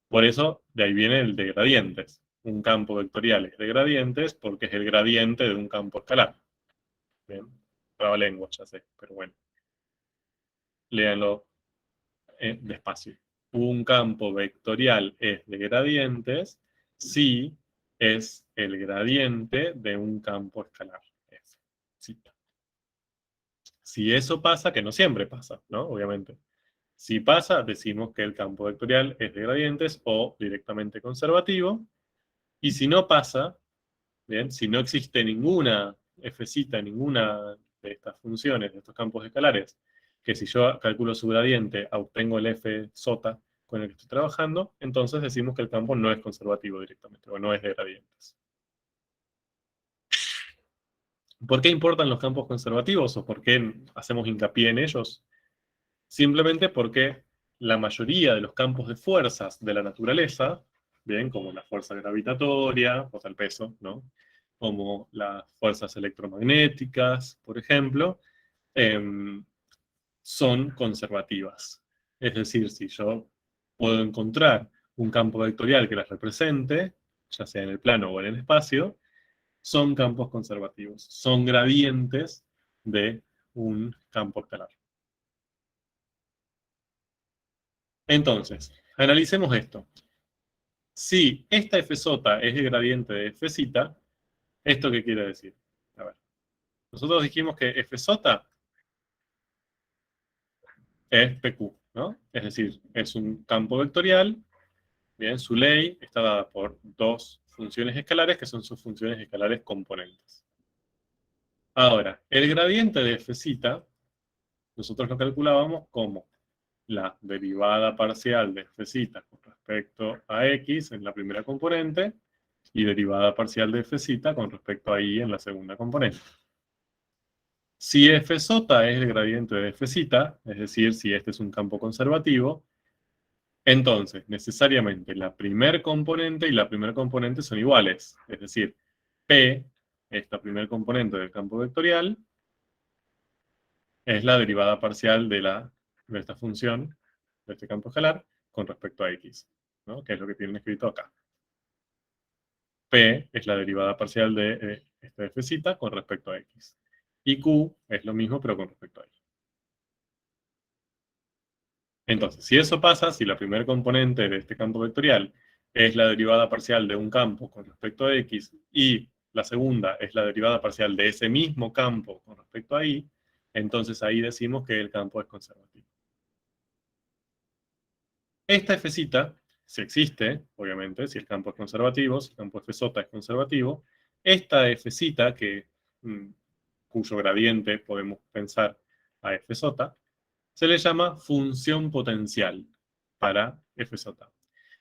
Por eso, de ahí viene el de gradientes. Un campo vectorial es de gradientes porque es el gradiente de un campo escalar. Bien, lengua, ya sé, pero bueno. Léanlo despacio. Un campo vectorial es de gradientes si es el gradiente de un campo escalar. F. Si eso pasa, que no siempre pasa, ¿no? Obviamente. Si pasa, decimos que el campo vectorial es de gradientes o directamente conservativo. Y si no pasa, ¿bien? Si no existe ninguna Fc, ninguna de estas funciones, de estos campos escalares, que si yo calculo su gradiente, obtengo el Fj con el que estoy trabajando, entonces decimos que el campo no es conservativo directamente, o no es de gradientes. ¿Por qué importan los campos conservativos o por qué hacemos hincapié en ellos? Simplemente porque la mayoría de los campos de fuerzas de la naturaleza, bien, como la fuerza gravitatoria, o sea, el peso, ¿no? Como las fuerzas electromagnéticas, por ejemplo, son conservativas. Es decir, si yo puedo encontrar un campo vectorial que las represente, ya sea en el plano o en el espacio, son campos conservativos, son gradientes de un campo escalar. Entonces, analicemos esto. Si esta f sota es el gradiente de f zeta, ¿esto qué quiere decir? A ver. Nosotros dijimos que f sota es PQ, ¿no? Es decir, es un campo vectorial. Bien, su ley está dada por dos funciones escalares que son sus funciones escalares componentes. Ahora, el gradiente de f zeta, nosotros lo calculábamos como la derivada parcial de f zeta con respecto a x en la primera componente y derivada parcial de f zeta con respecto a y en la segunda componente. Si f sota es el gradiente de f zeta, es decir, si este es un campo conservativo, entonces necesariamente la primer componente y la primera componente son iguales. Es decir, P, esta primer componente del campo vectorial, es la derivada parcial de esta función, de este campo escalar, con respecto a x, ¿no? Que es lo que tienen escrito acá. P es la derivada parcial de esta f zeta con respecto a x. Y Q es lo mismo, pero con respecto a y. Entonces, si eso pasa, si la primera componente de este campo vectorial es la derivada parcial de un campo con respecto a x y la segunda es la derivada parcial de ese mismo campo con respecto a y, entonces ahí decimos que el campo es conservativo. Esta f zeta, si existe, obviamente, si el campo es conservativo, si el campo f sota es conservativo, esta f zeta, cuyo gradiente podemos pensar a f sota, se le llama función potencial para f sota.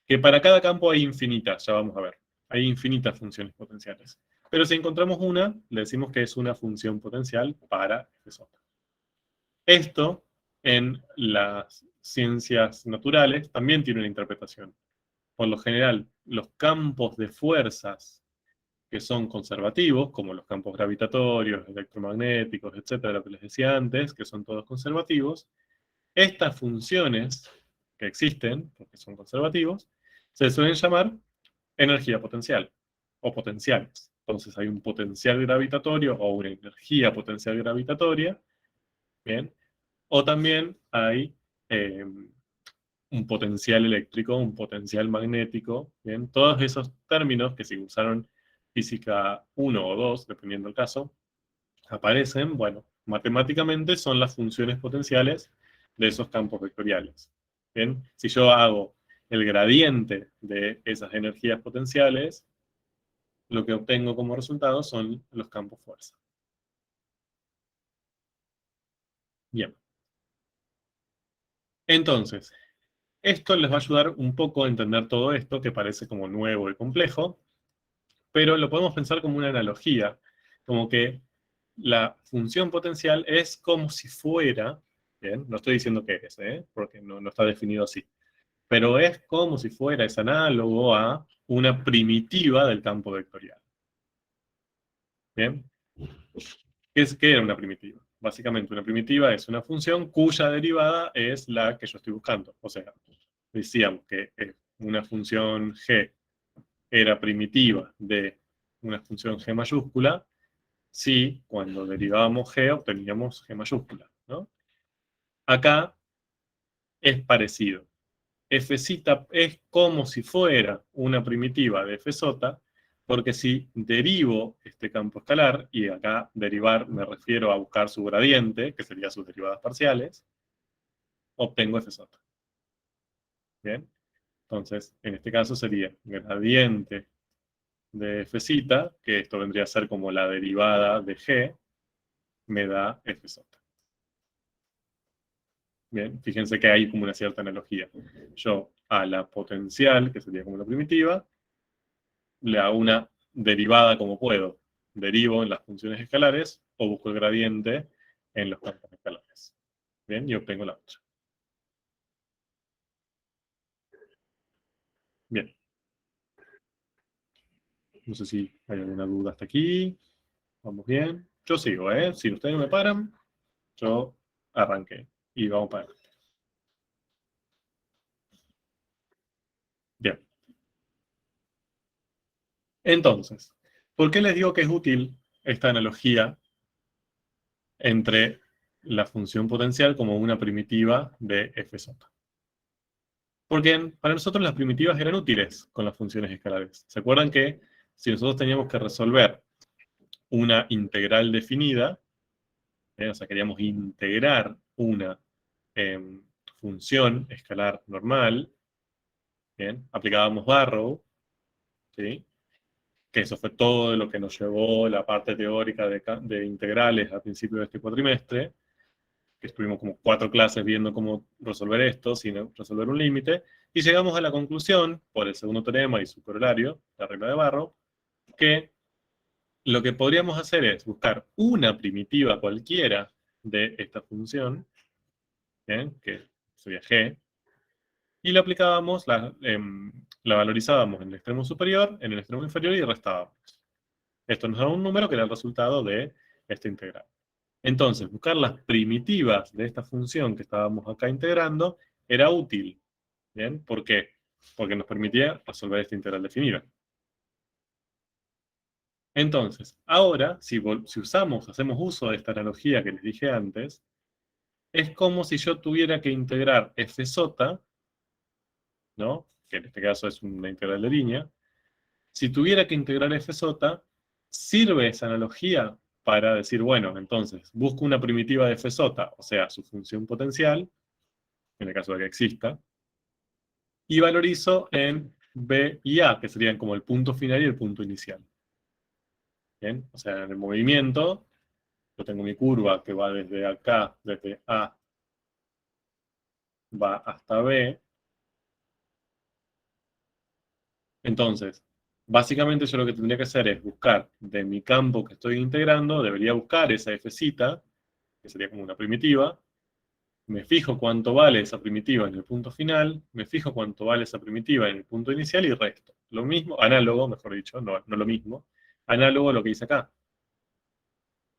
Que para cada campo hay infinitas, ya vamos a ver. Hay infinitas funciones potenciales. Pero si encontramos una, le decimos que es una función potencial para f sota. Esto, en las ciencias naturales, también tiene una interpretación. Por lo general, los campos de fuerzas que son conservativos, como los campos gravitatorios, electromagnéticos, etcétera, lo que les decía antes, que son todos conservativos, estas funciones que existen, porque son conservativos, se suelen llamar energía potencial o potenciales. Entonces hay un potencial gravitatorio o una energía potencial gravitatoria, ¿bien? O también hay un potencial eléctrico, un potencial magnético, ¿bien? Todos esos términos que se usaron física 1 o 2, dependiendo del caso, aparecen, bueno, matemáticamente son las funciones potenciales de esos campos vectoriales. ¿Bien? Si yo hago el gradiente de esas energías potenciales, lo que obtengo como resultado son los campos fuerza. Bien. Entonces, esto les va a ayudar un poco a entender todo esto, que parece como nuevo y complejo, pero lo podemos pensar como una analogía, como que la función potencial es como si fuera, ¿bien? No estoy diciendo que es, porque no está definido así, pero es como si fuera, es análogo a una primitiva del campo vectorial. ¿Bien? ¿Qué era una primitiva? Básicamente, una primitiva es una función cuya derivada es la que yo estoy buscando. O sea, decíamos que una función g era primitiva de una función g mayúscula si cuando derivábamos g obteníamos g mayúscula, ¿no? Acá es parecido. F zeta es como si fuera una primitiva de f sota, porque si derivo este campo escalar, y acá derivar me refiero a buscar su gradiente, que sería sus derivadas parciales, obtengo f sota. ¿Bien? Entonces, en este caso sería gradiente de f zeta, que esto vendría a ser como la derivada de g, me da f sota. Bien, fíjense que hay como una cierta analogía. Yo a la potencial, que sería como la primitiva, le hago una derivada como puedo. Derivo en las funciones escalares o busco el gradiente en los campos escalares. Bien, y obtengo la otra. Bien. No sé si hay alguna duda hasta aquí. Vamos bien. Yo sigo, ¿eh? Si ustedes no me paran, yo arranqué. Y vamos para adelante. Bien. Entonces, ¿por qué les digo que es útil esta analogía entre la función potencial como una primitiva de f sota? Porque para nosotros las primitivas eran útiles con las funciones escalares. ¿Se acuerdan que si nosotros teníamos que resolver una integral definida, o sea, queríamos integrar una función escalar normal, ¿bien? Aplicábamos Barrow, ¿sí? Que eso fue todo lo que nos llevó la parte teórica de integrales al principio de este cuatrimestre, que estuvimos como 4 clases viendo cómo resolver esto sin resolver un límite, y llegamos a la conclusión, por el segundo teorema y su corolario, la regla de Barrow, que lo que podríamos hacer es buscar una primitiva cualquiera de esta función, ¿bien? Que sería g, y la aplicábamos, la valorizábamos en el extremo superior, en el extremo inferior y restábamos. Esto nos da un número que era el resultado de esta integral. Entonces, buscar las primitivas de esta función que estábamos acá integrando era útil. ¿Bien? ¿Por qué? Porque nos permitía resolver esta integral definida. Entonces, ahora, si hacemos uso de esta analogía que les dije antes, es como si yo tuviera que integrar f sota, ¿no? Que en este caso es una integral de línea. Si tuviera que integrar f sota, sirve esa analogía para decir, bueno, entonces, busco una primitiva de f sota, o sea, su función potencial, en el caso de que exista, y valorizo en B y A, que serían como el punto final y el punto inicial. ¿Bien? O sea, en el movimiento, yo tengo mi curva que va desde acá, desde A, va hasta B. Entonces, básicamente yo lo que tendría que hacer es buscar de mi campo que estoy integrando, debería buscar esa fcita, que sería como una primitiva, me fijo cuánto vale esa primitiva en el punto final, me fijo cuánto vale esa primitiva en el punto inicial y resto. Lo mismo, análogo, mejor dicho, no lo mismo, análogo a lo que hice acá.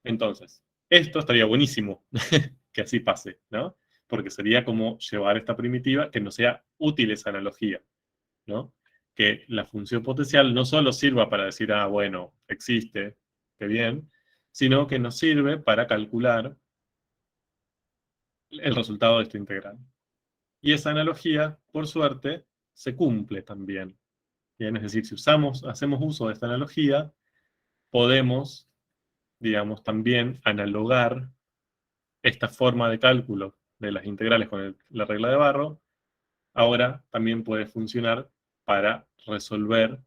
Entonces, esto estaría buenísimo que así pase, ¿no? Porque sería como llevar esta primitiva, que no sea útil esa analogía, ¿no? Que la función potencial no solo sirva para decir, ah, bueno, existe, qué bien, sino que nos sirve para calcular el resultado de esta integral. Y esa analogía, por suerte, se cumple también. ¿Bien? Es decir, si hacemos uso de esta analogía, podemos, digamos, también analogar esta forma de cálculo de las integrales con la regla de Barrow. Ahora también puede funcionar para resolver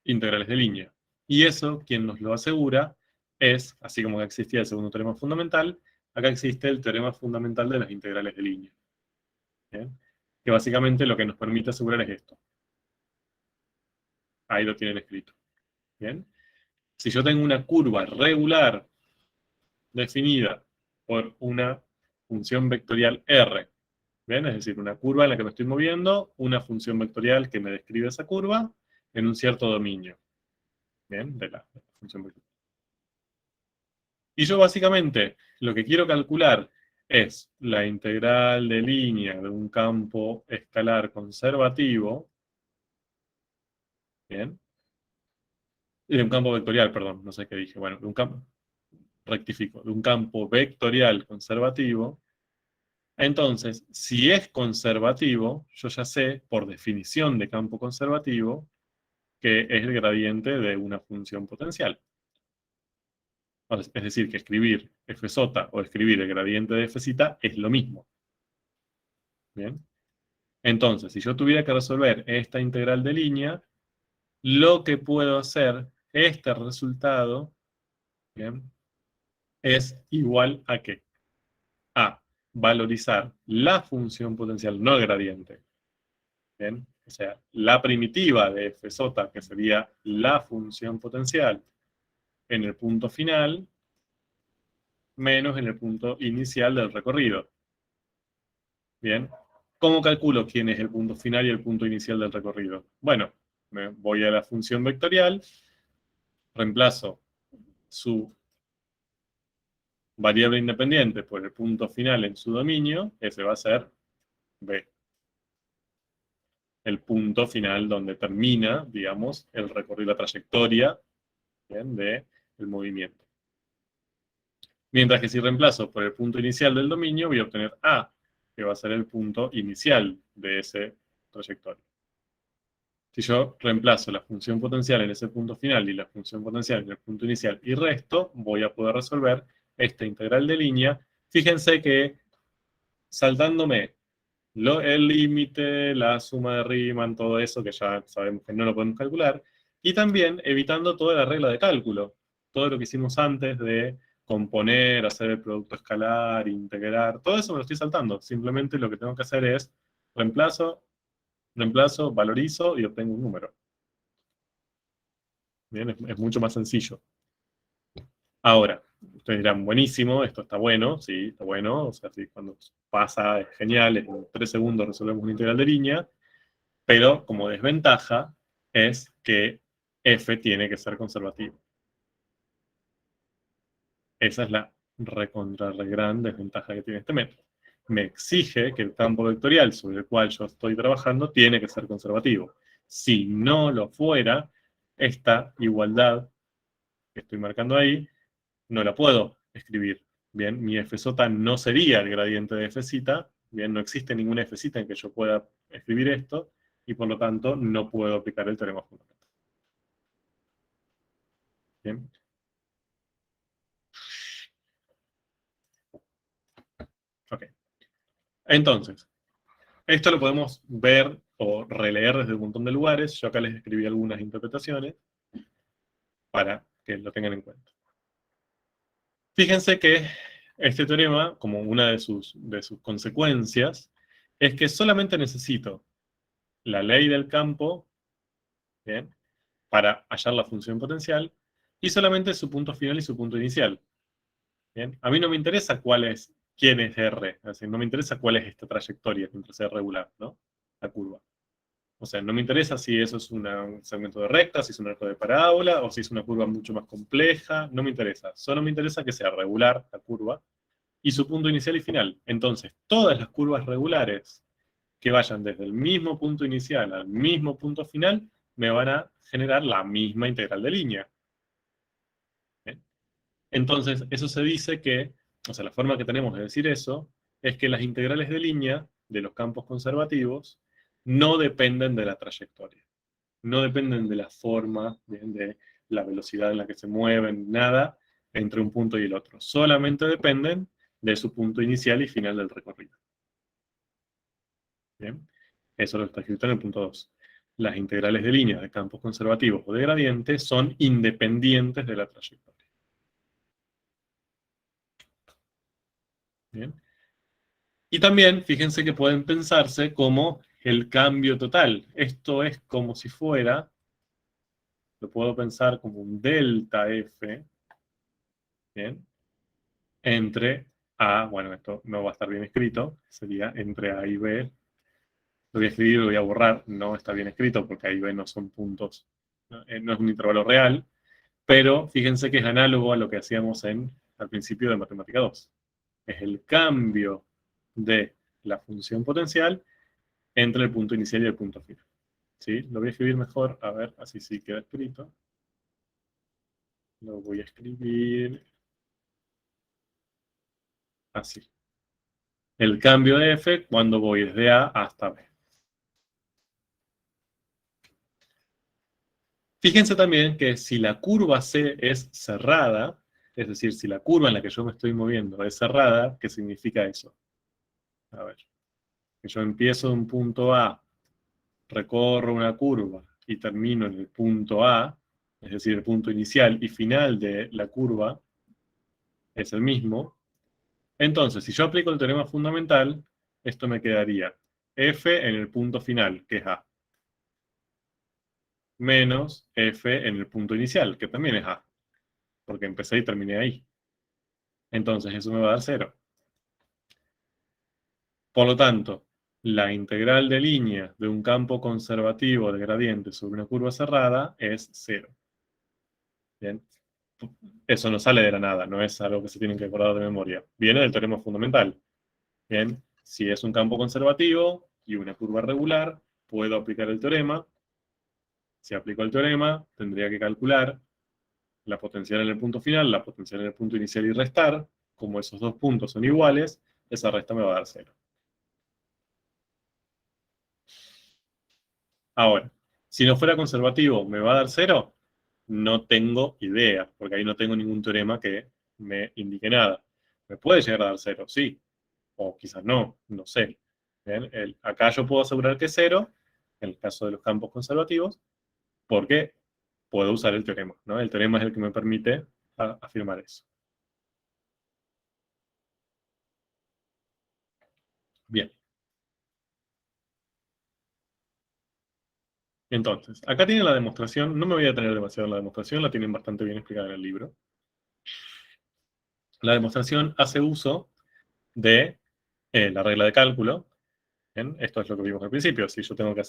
integrales de línea. Y eso, quien nos lo asegura, es, así como existía el segundo teorema fundamental, acá existe el teorema fundamental de las integrales de línea. ¿Bien? Que básicamente lo que nos permite asegurar es esto. Ahí lo tienen escrito. ¿Bien? Si yo tengo una curva regular definida por una función vectorial R, ¿bien? Es decir, una curva en la que me estoy moviendo, una función vectorial que me describe esa curva en un cierto dominio, ¿bien? De la función vectorial. Y yo básicamente lo que quiero calcular es la integral de línea de un campo escalar conservativo, ¿bien? De un campo vectorial, perdón, no sé qué dije. Bueno, de un campo, rectifico, de un campo vectorial conservativo. Entonces, si es conservativo, yo ya sé, por definición de campo conservativo, que es el gradiente de una función potencial. Es decir, que escribir f sota o escribir el gradiente de f cita es lo mismo. ¿Bien? Entonces, si yo tuviera que resolver esta integral de línea, lo que puedo hacer, este resultado, ¿bien?, es igual a ¿qué? A valorizar la función potencial, no el gradiente. ¿Bien? O sea, la primitiva de f sota, que sería la función potencial en el punto final, menos en el punto inicial del recorrido. ¿Bien? ¿Cómo calculo quién es el punto final y el punto inicial del recorrido? Bueno, me voy a la función vectorial, reemplazo su variable independiente por el punto final en su dominio, ese va a ser B. El punto final donde termina, digamos, el recorrido, la trayectoria, ¿bien?, del movimiento. Mientras que si reemplazo por el punto inicial del dominio, voy a obtener A, que va a ser el punto inicial de ese trayectoria. Si yo reemplazo la función potencial en ese punto final y la función potencial en el punto inicial y resto, voy a poder resolver esta integral de línea. Fíjense que saltándome el límite, la suma de Riemann, todo eso que ya sabemos que no lo podemos calcular, y también evitando toda la regla de cálculo, todo lo que hicimos antes de componer, hacer el producto escalar, integrar, todo eso me lo estoy saltando. Simplemente lo que tengo que hacer es reemplazo, valorizo y obtengo un número. Bien, es mucho más sencillo. Ahora, ustedes dirán, buenísimo, esto está bueno, sí, está bueno, o sea, sí, cuando pasa es genial, en 3 segundos resolvemos una integral de línea, pero como desventaja es que f tiene que ser conservativo. Esa es la gran desventaja que tiene este método. Me exige que el campo vectorial sobre el cual yo estoy trabajando tiene que ser conservativo. Si no lo fuera, esta igualdad que estoy marcando ahí, no la puedo escribir. Bien, mi f sota no sería el gradiente de f zeta. Bien, no existe ninguna f zeta en que yo pueda escribir esto, y por lo tanto no puedo aplicar el teorema fundamental. Bien. Ok. Entonces, esto lo podemos ver o releer desde un montón de lugares. Yo acá les escribí algunas interpretaciones para que lo tengan en cuenta. Fíjense que este teorema, como una de sus consecuencias, es que solamente necesito la ley del campo, ¿bien?, para hallar la función potencial, y solamente su punto final y su punto inicial. ¿Bien? A mí no me interesa quién es R, es decir, no me interesa cuál es esta trayectoria mientras sea regular, ¿no? La curva. O sea, no me interesa si eso es un segmento de recta, si es un arco de parábola, o si es una curva mucho más compleja, no me interesa. Solo me interesa que sea regular la curva, y su punto inicial y final. Entonces, todas las curvas regulares que vayan desde el mismo punto inicial al mismo punto final, me van a generar la misma integral de línea. ¿Bien? Entonces, eso se dice que, o sea, la forma que tenemos de decir eso, es que las integrales de línea de los campos conservativos no dependen de la trayectoria. No dependen de la forma, ¿bien?, de la velocidad en la que se mueven, nada entre un punto y el otro. Solamente dependen de su punto inicial y final del recorrido. ¿Bien? Eso lo está escrito en el punto 2. Las integrales de línea de campos conservativos o de gradiente son independientes de la trayectoria. ¿Bien? Y también, fíjense que pueden pensarse como el cambio total. Esto es como si fuera, lo puedo pensar como un delta F, ¿bien?, entre A, bueno, esto no va a estar bien escrito, sería entre A y B. Lo voy a escribir, lo voy a borrar, no está bien escrito porque A y B no son puntos, no es un intervalo real, pero fíjense que es análogo a lo que hacíamos al principio de Matemática 2. Es el cambio de la función potencial entre el punto inicial y el punto final. ¿Sí? Lo voy a escribir mejor, a ver, así sí queda escrito. Lo voy a escribir así. El cambio de f cuando voy desde A hasta B. Fíjense también que si la curva C es cerrada, es decir, si la curva en la que yo me estoy moviendo es cerrada, ¿qué significa eso? A ver, que yo empiezo de un punto A, recorro una curva y termino en el punto A, es decir, el punto inicial y final de la curva es el mismo. Entonces, si yo aplico el teorema fundamental, esto me quedaría f en el punto final, que es A, menos f en el punto inicial, que también es A, porque empecé y terminé ahí. Entonces, eso me va a dar 0. Por lo tanto, la integral de línea de un campo conservativo de gradiente sobre una curva cerrada es 0. ¿Bien? Eso no sale de la nada, no es algo que se tienen que acordar de memoria. Viene del teorema fundamental. Bien, si es un campo conservativo y una curva regular, puedo aplicar el teorema. Si aplico el teorema, tendría que calcular la potencial en el punto final, la potencial en el punto inicial y restar. Como esos dos puntos son iguales, esa resta me va a dar 0. Ahora, si no fuera conservativo, ¿me va a dar 0? No tengo idea, porque ahí no tengo ningún teorema que me indique nada. ¿Me puede llegar a dar 0? Sí. O quizás no, no sé. ¿Bien? Acá yo puedo asegurar que es 0, en el caso de los campos conservativos, porque puedo usar el teorema, ¿no? El teorema es el que me permite afirmar eso. Bien. Entonces, acá tienen la demostración. No me voy a detener demasiado en la demostración, la tienen bastante bien explicada en el libro. La demostración hace uso de la regla de cálculo. ¿Bien? Esto es lo que vimos al principio. Si yo tengo que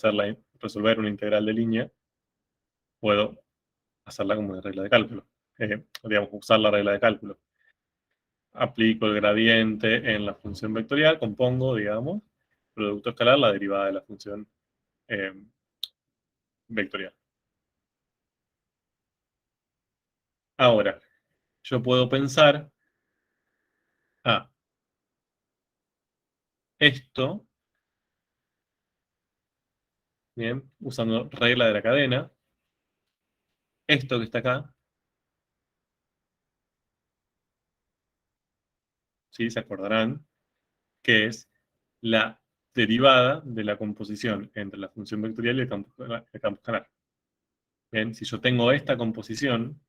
resolver una integral de línea, puedo hacerla como una regla de cálculo. Digamos, usar la regla de cálculo. Aplico el gradiente en la función vectorial, compongo, digamos, producto escalar, la derivada de la función vectorial. Ahora, yo puedo pensar, esto, bien, usando regla de la cadena, esto que está acá, ¿sí? Se acordarán que es la derivada de la composición entre la función vectorial y el campo escalar. Bien, si yo tengo esta composición,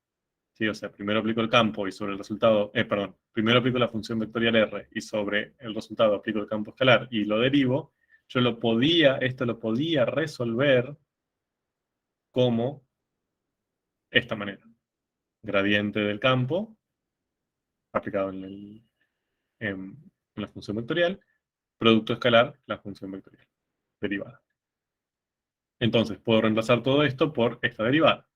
¿sí? O sea, primero aplico el campo y sobre el resultado, perdón, primero aplico la función vectorial R y sobre el resultado aplico el campo escalar y lo derivo, esto lo podía resolver como esta manera. Gradiente del campo, aplicado en la función vectorial, producto escalar, la función vectorial, derivada. Entonces, puedo reemplazar todo esto por esta derivada.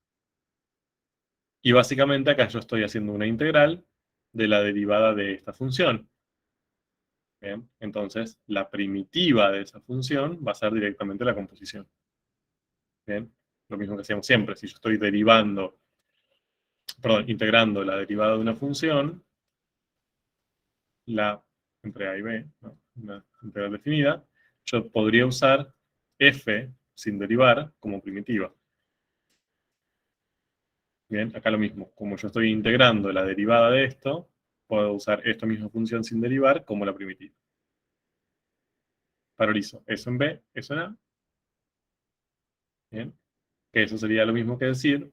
Y básicamente acá yo estoy haciendo una integral de la derivada de esta función. ¿Bien? Entonces, la primitiva de esa función va a ser directamente la composición. ¿Bien? Lo mismo que hacíamos siempre. Si yo estoy integrando la derivada de una función, entre A y B, ¿no? Una integral definida, yo podría usar f sin derivar como primitiva. Bien, acá lo mismo. Como yo estoy integrando la derivada de esto, puedo usar esta misma función sin derivar como la primitiva. Paralizo eso en B, eso en A. Bien. Que eso sería lo mismo que decir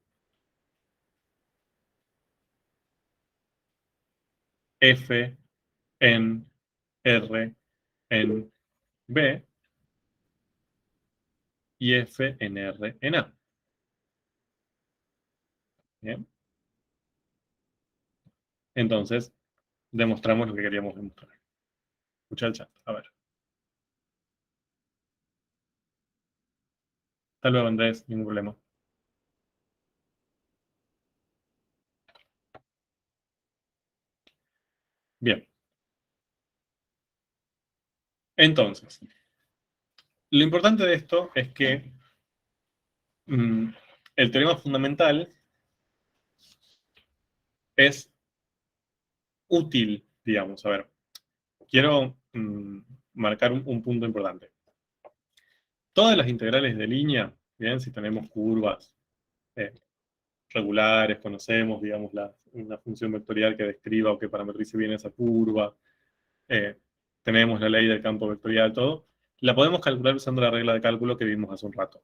f en R en B y f en R en A. Bien. Entonces, demostramos lo que queríamos demostrar. Escucha el chat, a ver. Hasta luego, Andrés, ningún problema. Bien. Entonces, lo importante de esto es que el teorema fundamental es útil, digamos. A ver, quiero marcar un punto importante. Todas las integrales de línea, bien, si tenemos curvas regulares, conocemos, digamos, una función vectorial que describa o que parametrice bien esa curva, tenemos la ley del campo vectorial, todo, la podemos calcular usando la regla de cálculo que vimos hace un rato.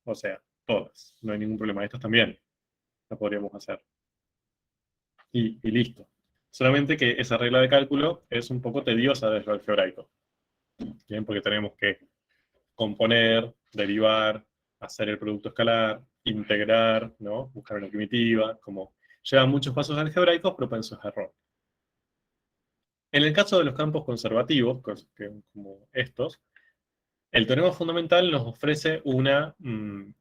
O sea, todas, no hay ningún problema. Estas también la podríamos hacer. Y listo. Solamente que esa regla de cálculo es un poco tediosa desde lo algebraico. Bien, porque tenemos que componer, derivar, hacer el producto escalar, integrar, ¿no? Buscar una primitiva, como lleva muchos pasos algebraicos propensos a error. En el caso de los campos conservativos, como estos, el teorema fundamental nos ofrece una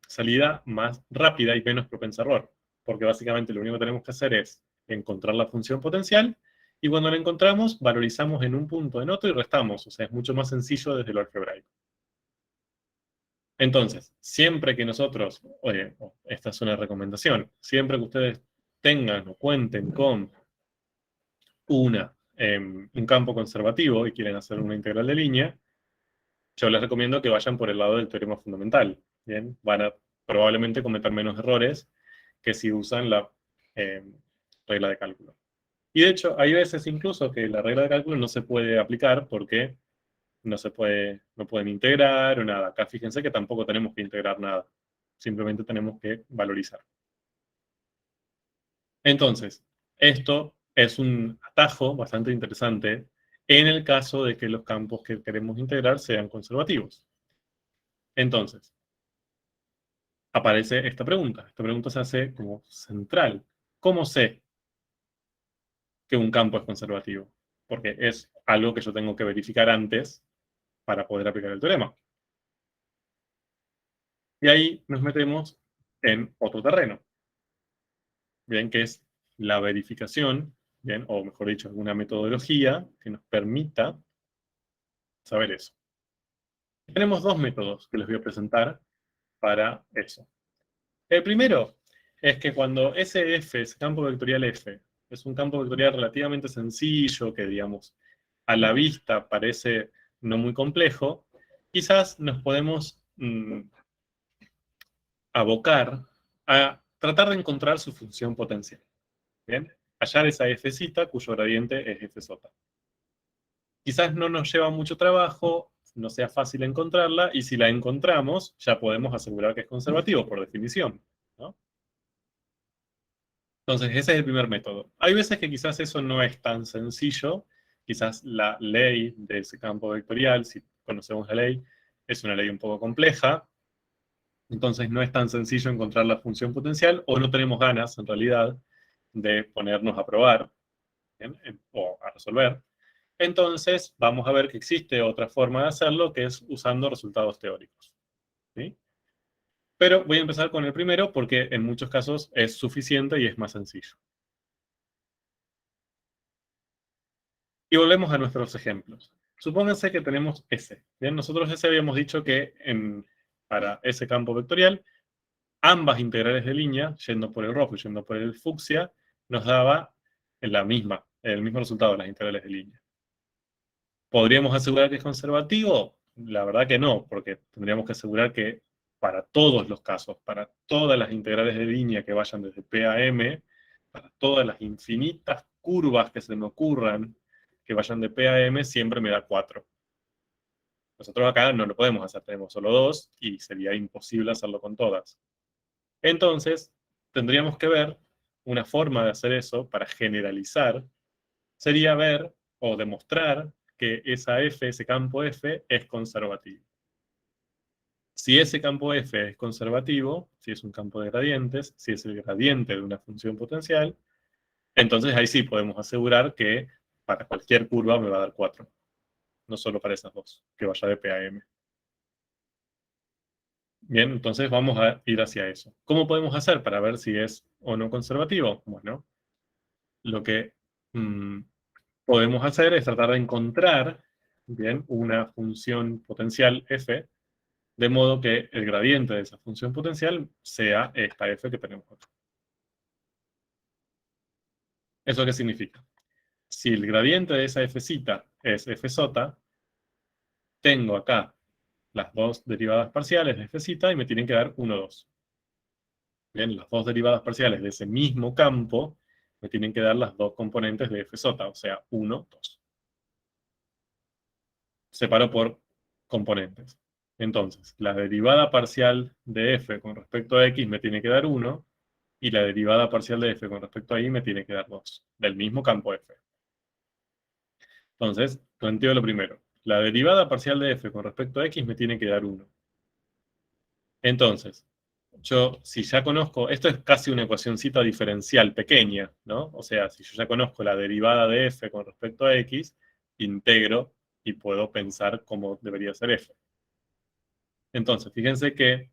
salida más rápida y menos propensa a error, porque básicamente lo único que tenemos que hacer es encontrar la función potencial, y cuando la encontramos, valorizamos en un punto, en otro, y restamos. O sea, es mucho más sencillo desde lo algebraico. Entonces, siempre que nosotros, esta es una recomendación, siempre que ustedes tengan o cuenten con un campo conservativo y quieren hacer una integral de línea, yo les recomiendo que vayan por el lado del teorema fundamental. ¿Bien? Van a probablemente cometer menos errores que si usan la regla de cálculo. Y de hecho, hay veces incluso que la regla de cálculo no se puede aplicar porque no pueden integrar o nada. Acá fíjense que tampoco tenemos que integrar nada. Simplemente tenemos que valorizar. Entonces, esto es un atajo bastante interesante en el caso de que los campos que queremos integrar sean conservativos. Entonces, aparece esta pregunta. Esta pregunta se hace como central. ¿Cómo sé que un campo es conservativo? Porque es algo que yo tengo que verificar antes para poder aplicar el teorema. Y ahí nos metemos en otro terreno, bien, que es la verificación, bien, o mejor dicho, alguna metodología que nos permita saber eso. Tenemos dos métodos que les voy a presentar para eso. El primero es que cuando ese campo vectorial F, es un campo vectorial relativamente sencillo, que digamos, a la vista parece no muy complejo, quizás nos podemos abocar a tratar de encontrar su función potencial. ¿Bien? Hallar esa F-cita cuyo gradiente es F-sota. Quizás no nos lleva mucho trabajo, no sea fácil encontrarla, y si la encontramos, ya podemos asegurar que es conservativo, por definición, ¿no? Entonces, ese es el primer método. Hay veces que quizás eso no es tan sencillo, quizás la ley de ese campo vectorial, si conocemos la ley, es una ley un poco compleja, entonces no es tan sencillo encontrar la función potencial, o no tenemos ganas, en realidad, de ponernos a probar, ¿bien? O a resolver. Entonces, vamos a ver que existe otra forma de hacerlo, que es usando resultados teóricos. ¿Sí? Pero voy a empezar con el primero, porque en muchos casos es suficiente y es más sencillo. Y volvemos a nuestros ejemplos. Supónganse que tenemos S. Bien, nosotros S habíamos dicho que para ese campo vectorial, ambas integrales de línea, yendo por el rojo y yendo por el fucsia, nos daba el mismo resultado de las integrales de línea. ¿Podríamos asegurar que es conservativo? La verdad que no, porque tendríamos que asegurar que para todos los casos, para todas las integrales de línea que vayan desde P a M, para todas las infinitas curvas que se me ocurran que vayan de P a M, siempre me da 4. Nosotros acá no lo podemos hacer, tenemos solo 2 y sería imposible hacerlo con todas. Entonces, tendríamos que ver una forma de hacer eso para generalizar, sería ver o demostrar que esa F, ese campo F, es conservativo. Si ese campo F es conservativo, si es un campo de gradientes, si es el gradiente de una función potencial, entonces ahí sí podemos asegurar que para cualquier curva me va a dar 4. No solo para esas dos, que vaya de P a M. Bien, entonces vamos a ir hacia eso. ¿Cómo podemos hacer para ver si es o no conservativo? Bueno, lo que podemos hacer es tratar de encontrar, bien, una función potencial f, de modo que el gradiente de esa función potencial sea esta f que tenemos acá. ¿Eso qué significa? Si el gradiente de esa f-cita es f-sota, tengo acá las dos derivadas parciales de f-cita y me tienen que dar 1, 2. Bien, las dos derivadas parciales de ese mismo campo me tienen que dar las dos componentes de f-sota, o sea, 1, 2. Separo por componentes. Entonces, la derivada parcial de f con respecto a x me tiene que dar 1, y la derivada parcial de f con respecto a y me tiene que dar 2, del mismo campo f. Entonces, planteo lo primero. La derivada parcial de f con respecto a x me tiene que dar 1. Entonces, si ya conozco, esto es casi una ecuacioncita diferencial pequeña, ¿no? O sea, si yo ya conozco la derivada de f con respecto a x, integro y puedo pensar cómo debería ser f. Entonces, fíjense que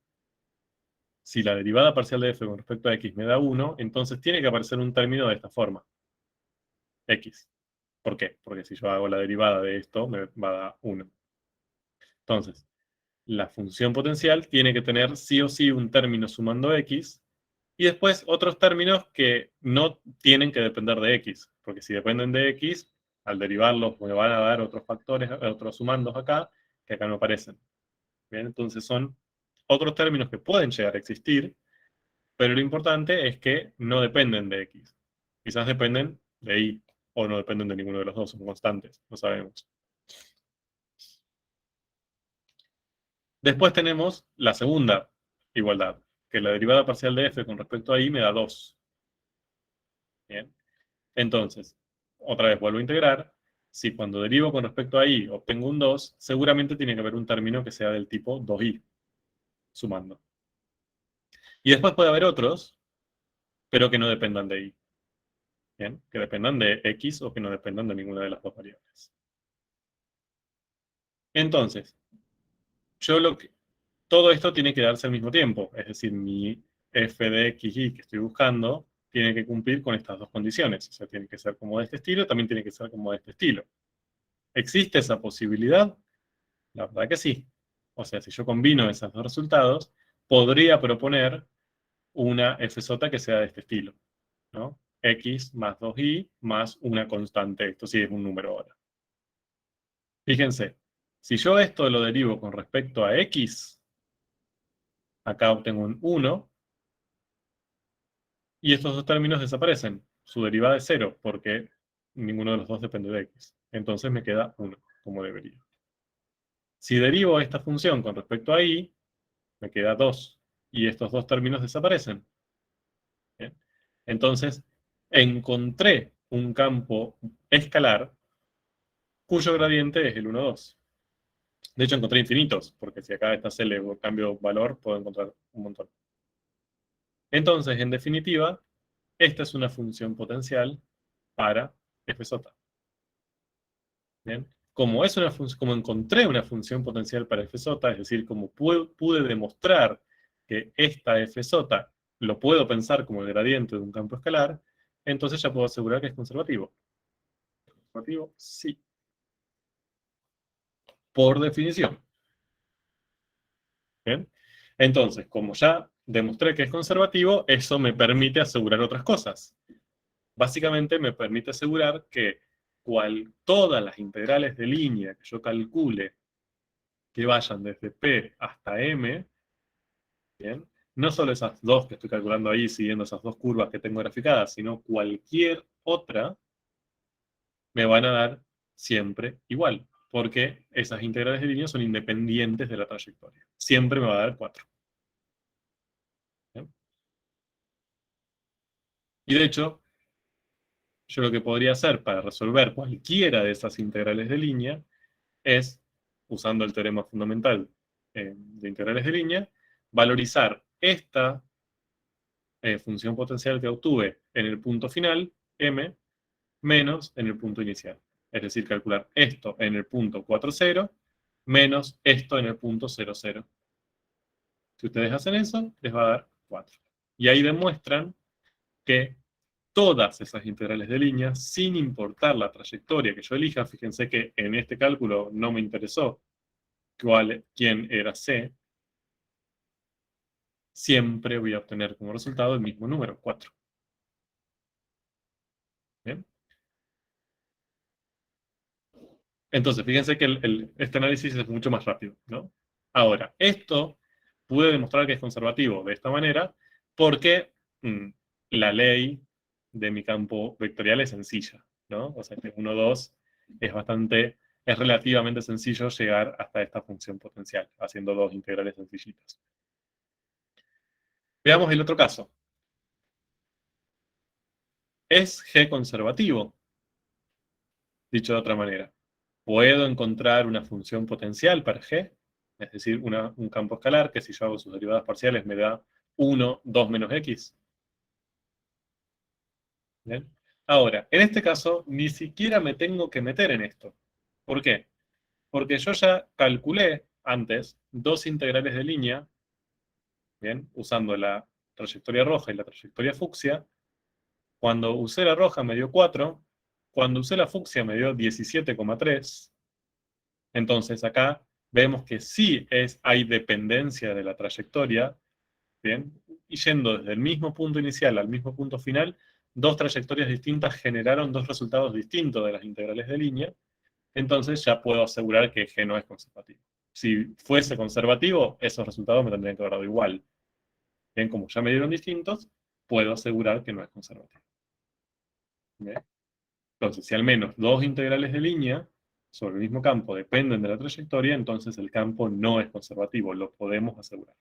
si la derivada parcial de f con respecto a x me da 1, entonces tiene que aparecer un término de esta forma. X. ¿Por qué? Porque si yo hago la derivada de esto, me va a dar 1. Entonces, la función potencial tiene que tener sí o sí un término sumando x, y después otros términos que no tienen que depender de x, porque si dependen de x, al derivarlos me van a dar otros factores, otros sumandos acá, que acá no aparecen. Bien, entonces son otros términos que pueden llegar a existir, pero lo importante es que no dependen de X. Quizás dependen de Y, o no dependen de ninguno de los dos, son constantes, no sabemos. Después tenemos la segunda igualdad, que la derivada parcial de f con respecto a y me da 2. Bien. Entonces, otra vez vuelvo a integrar. Si cuando derivo con respecto a y obtengo un 2, seguramente tiene que haber un término que sea del tipo 2y, sumando. Y después puede haber otros, pero que no dependan de y. Bien, que dependan de x o que no dependan de ninguna de las dos variables. Entonces, todo esto tiene que darse al mismo tiempo, es decir, mi f de x, y que estoy buscando tiene que cumplir con estas dos condiciones, o sea, tiene que ser como de este estilo, también tiene que ser como de este estilo. ¿Existe esa posibilidad? La verdad que sí. O sea, si yo combino esos dos resultados, podría proponer una fj que sea de este estilo, ¿no? X más 2y más una constante, esto sí es un número ahora. Fíjense, si yo esto lo derivo con respecto a x, acá obtengo un 1, y estos dos términos desaparecen. Su derivada es 0, porque ninguno de los dos depende de x. Entonces me queda 1, como debería. Si derivo esta función con respecto a y, me queda 2, y estos dos términos desaparecen. ¿Bien? Entonces, encontré un campo escalar cuyo gradiente es el 1, 2. De hecho, encontré infinitos, porque si acá está CL o cambio valor, puedo encontrar un montón. Entonces, en definitiva, esta es una función potencial para fj. ¿Bien? Como encontré una función potencial para fj, es decir, como pude demostrar que esta fj lo puedo pensar como el gradiente de un campo escalar, entonces ya puedo asegurar que es conservativo. ¿Conservativo? Sí. Por definición. ¿Bien? Entonces, como ya demostré que es conservativo, eso me permite asegurar otras cosas. Básicamente me permite asegurar que todas las integrales de línea que yo calcule que vayan desde P hasta M, ¿bien? No solo esas dos que estoy calculando ahí siguiendo esas dos curvas que tengo graficadas, sino cualquier otra, me van a dar siempre igual, porque esas integrales de línea son independientes de la trayectoria. Siempre me va a dar 4. ¿Bien? Y de hecho, yo lo que podría hacer para resolver cualquiera de esas integrales de línea es, usando el teorema fundamental de integrales de línea, valorizar esta función potencial que obtuve en el punto final, m, menos en el punto inicial. Es decir, calcular esto en el punto 4, 0, menos esto en el punto 0, 0. Si ustedes hacen eso, les va a dar 4. Y ahí demuestran que todas esas integrales de línea, sin importar la trayectoria que yo elija, fíjense que en este cálculo no me interesó quién era C, siempre voy a obtener como resultado el mismo número, 4. ¿Bien? Entonces, fíjense que este análisis es mucho más rápido, ¿no? Ahora, esto pude demostrar que es conservativo de esta manera porque la ley de mi campo vectorial es sencilla, ¿no? O sea que 1, 2 es relativamente sencillo llegar hasta esta función potencial, haciendo dos integrales sencillitas. Veamos el otro caso. ¿Es G conservativo? Dicho de otra manera, ¿puedo encontrar una función potencial para G? Es decir, un campo escalar que si yo hago sus derivadas parciales me da 1, 2 menos X. ¿Bien? Ahora, en este caso, ni siquiera me tengo que meter en esto. ¿Por qué? Porque yo ya calculé antes dos integrales de línea, ¿bien? Usando la trayectoria roja y la trayectoria fucsia. Cuando usé la roja me dio 4, cuando usé la fucsia me dio 17,3. Entonces acá vemos que sí hay dependencia de la trayectoria, ¿bien? Y yendo desde el mismo punto inicial al mismo punto final, dos trayectorias distintas generaron dos resultados distintos de las integrales de línea, entonces ya puedo asegurar que G no es conservativo. Si fuese conservativo, esos resultados me tendrían que haber dado igual. Bien, como ya me dieron distintos, puedo asegurar que no es conservativo. ¿Bien? Entonces, si al menos dos integrales de línea sobre el mismo campo dependen de la trayectoria, entonces el campo no es conservativo, lo podemos asegurar.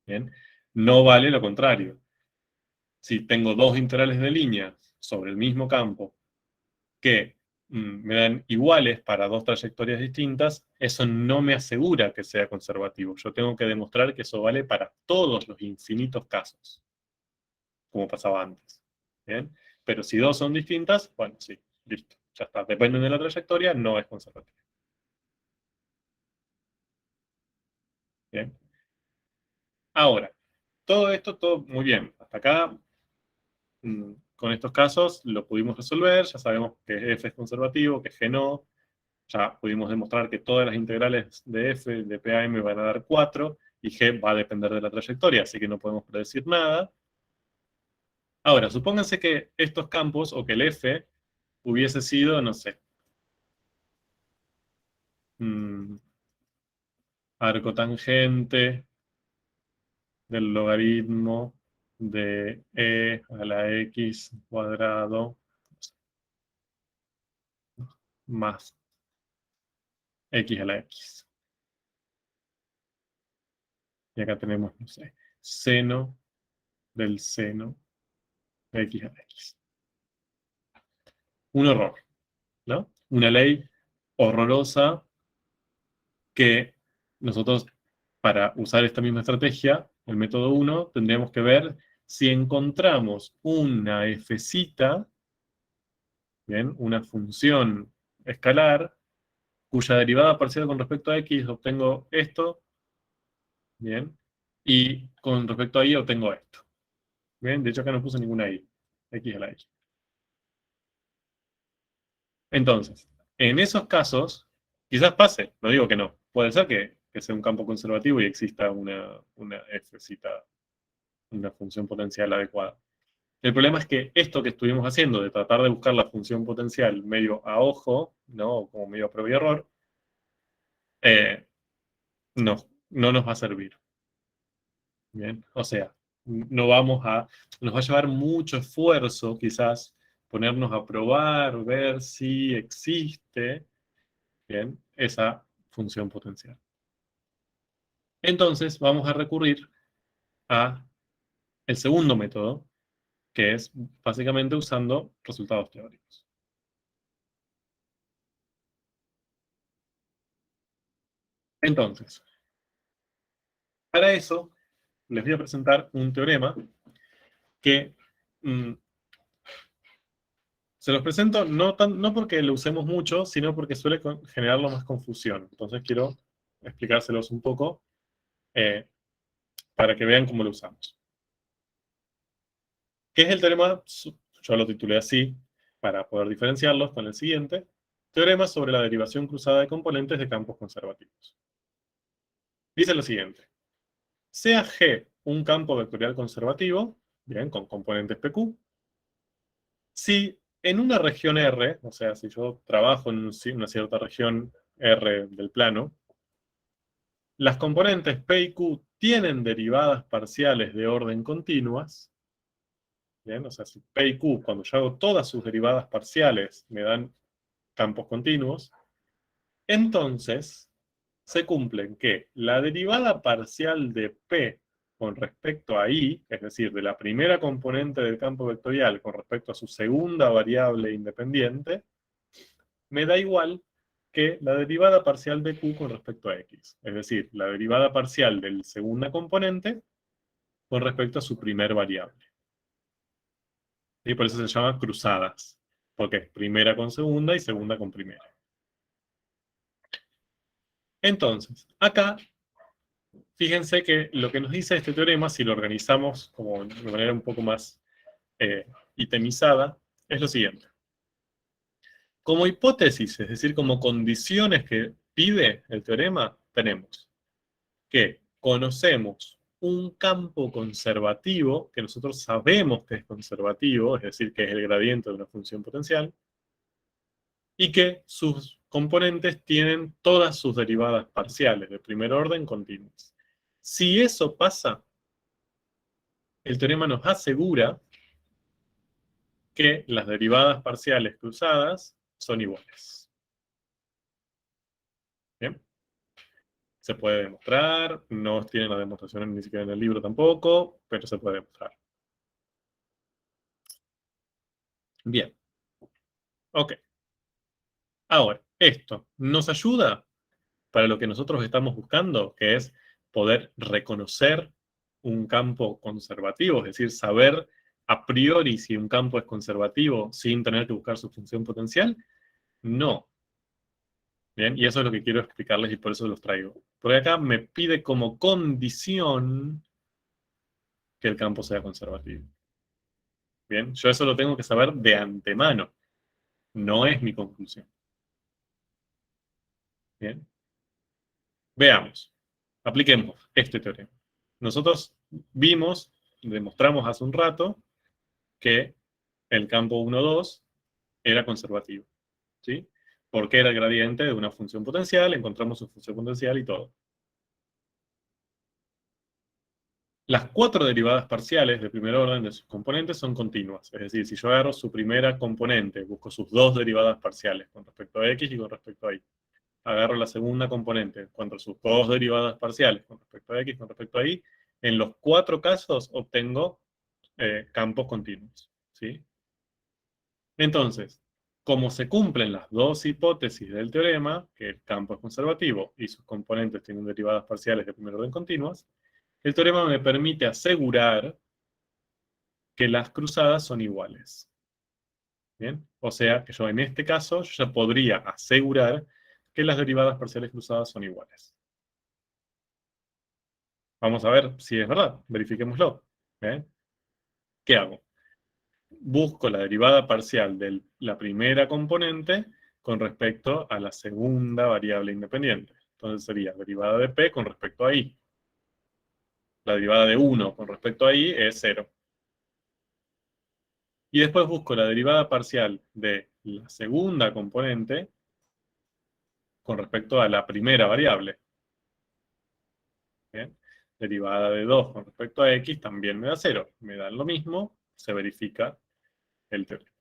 ¿Bien? No vale lo contrario. Si tengo dos integrales de línea sobre el mismo campo que me dan iguales para dos trayectorias distintas, eso no me asegura que sea conservativo. Yo tengo que demostrar que eso vale para todos los infinitos casos, como pasaba antes. ¿Bien? Pero si dos son distintas, bueno, sí, listo, ya está. Dependen de la trayectoria, no es conservativo. ¿Bien? Ahora, todo esto, todo muy bien. Hasta acá, con estos casos, lo pudimos resolver. Ya sabemos que f es conservativo, que g no. Ya pudimos demostrar que todas las integrales de f de p a m van a dar 4 y g va a depender de la trayectoria, así que no podemos predecir nada. Ahora, supónganse que estos campos, o que el f hubiese sido, no sé, arco tangente del logaritmo de e a la x cuadrado más x a la x. Y acá tenemos, no sé, seno del seno de x a la x. Un horror, ¿no? Una ley horrorosa que nosotros, para usar esta misma estrategia, el método 1, tendríamos que ver si encontramos una fcita, ¿bien? Una función escalar, cuya derivada parcial con respecto a x obtengo esto, ¿bien? Y con respecto a y obtengo esto. ¿Bien? De hecho acá no puse ninguna y, x a la x. Entonces, en esos casos, quizás pase, no digo que no, puede ser que sea un campo conservativo y exista una fcita, una función potencial adecuada. El problema es que esto que estuvimos haciendo, de tratar de buscar la función potencial medio a ojo, ¿no? Como medio a prueba y error, no, no nos va a servir. ¿Bien? O sea, no vamos a, nos va a llevar mucho esfuerzo, quizás, ponernos a probar, ver si existe, ¿bien? Esa función potencial. Entonces, vamos a recurrir a el segundo método, que es básicamente usando resultados teóricos. Entonces, para eso, les voy a presentar un teorema que se los presento no porque lo usemos mucho, sino porque suele generarlo más confusión. Entonces quiero explicárselos un poco para que vean cómo lo usamos. ¿Qué es el teorema? Yo lo titulé así para poder diferenciarlos con el siguiente. Teorema sobre la derivación cruzada de componentes de campos conservativos. Dice lo siguiente. Sea G un campo vectorial conservativo, bien, con componentes PQ, si en una región R, o sea, si yo trabajo en una cierta región R del plano, las componentes P y Q tienen derivadas parciales de orden continuas, bien, o sea, si P y Q, cuando yo hago todas sus derivadas parciales, me dan campos continuos, entonces se cumplen que la derivada parcial de P con respecto a I, es decir, de la primera componente del campo vectorial con respecto a su segunda variable independiente, me da igual que la derivada parcial de Q con respecto a X. Es decir, la derivada parcial del segunda componente con respecto a su primer variable. Y por eso se llama cruzadas, porque es primera con segunda y segunda con primera. Entonces, acá fíjense que lo que nos dice este teorema, si lo organizamos como de manera un poco más itemizada, es lo siguiente. Como hipótesis, es decir, como condiciones que pide el teorema, tenemos que conocemos un campo conservativo, que nosotros sabemos que es conservativo, es decir, que es el gradiente de una función potencial, y que sus componentes tienen todas sus derivadas parciales de primer orden continuas. Si eso pasa, el teorema nos asegura que las derivadas parciales cruzadas son iguales. ¿Bien? Se puede demostrar, no tiene la demostración ni siquiera en el libro tampoco, pero se puede demostrar. Bien. Ok. Ahora, esto nos ayuda para lo que nosotros estamos buscando, que es poder reconocer un campo conservativo, es decir, saber a priori si un campo es conservativo sin tener que buscar su función potencial. No. Bien, y eso es lo que quiero explicarles y por eso los traigo. Porque acá me pide como condición que el campo sea conservativo. Bien, yo eso lo tengo que saber de antemano. No es mi conclusión. Bien. Veamos. Apliquemos este teorema. Nosotros vimos, demostramos hace un rato, que el campo 1, 2 era conservativo. ¿Sí? Porque era el gradiente de una función potencial, encontramos su función potencial y todo. Las 4 derivadas parciales de primer orden de sus componentes son continuas. Es decir, si yo agarro su primera componente, busco sus 2 derivadas parciales con respecto a x y con respecto a y. Agarro la segunda componente, encuentro sus 2 derivadas parciales con respecto a x, con respecto a y. En los 4 casos obtengo campos continuos. ¿Sí? Entonces, como se cumplen las dos hipótesis del teorema, que el campo es conservativo y sus componentes tienen derivadas parciales de primer orden continuas, el teorema me permite asegurar que las cruzadas son iguales. ¿Bien? O sea que yo en este caso yo ya podría asegurar que las derivadas parciales cruzadas son iguales. Vamos a ver si es verdad. Verifiquémoslo. ¿Bien? ¿Qué hago? Busco la derivada parcial de la primera componente con respecto a la segunda variable independiente. Entonces sería derivada de p con respecto a y. La derivada de 1 con respecto a y es 0. Y después busco la derivada parcial de la segunda componente con respecto a la primera variable. ¿Bien? Derivada de 2 con respecto a x también me da 0. Me dan lo mismo, se verifica el teorema.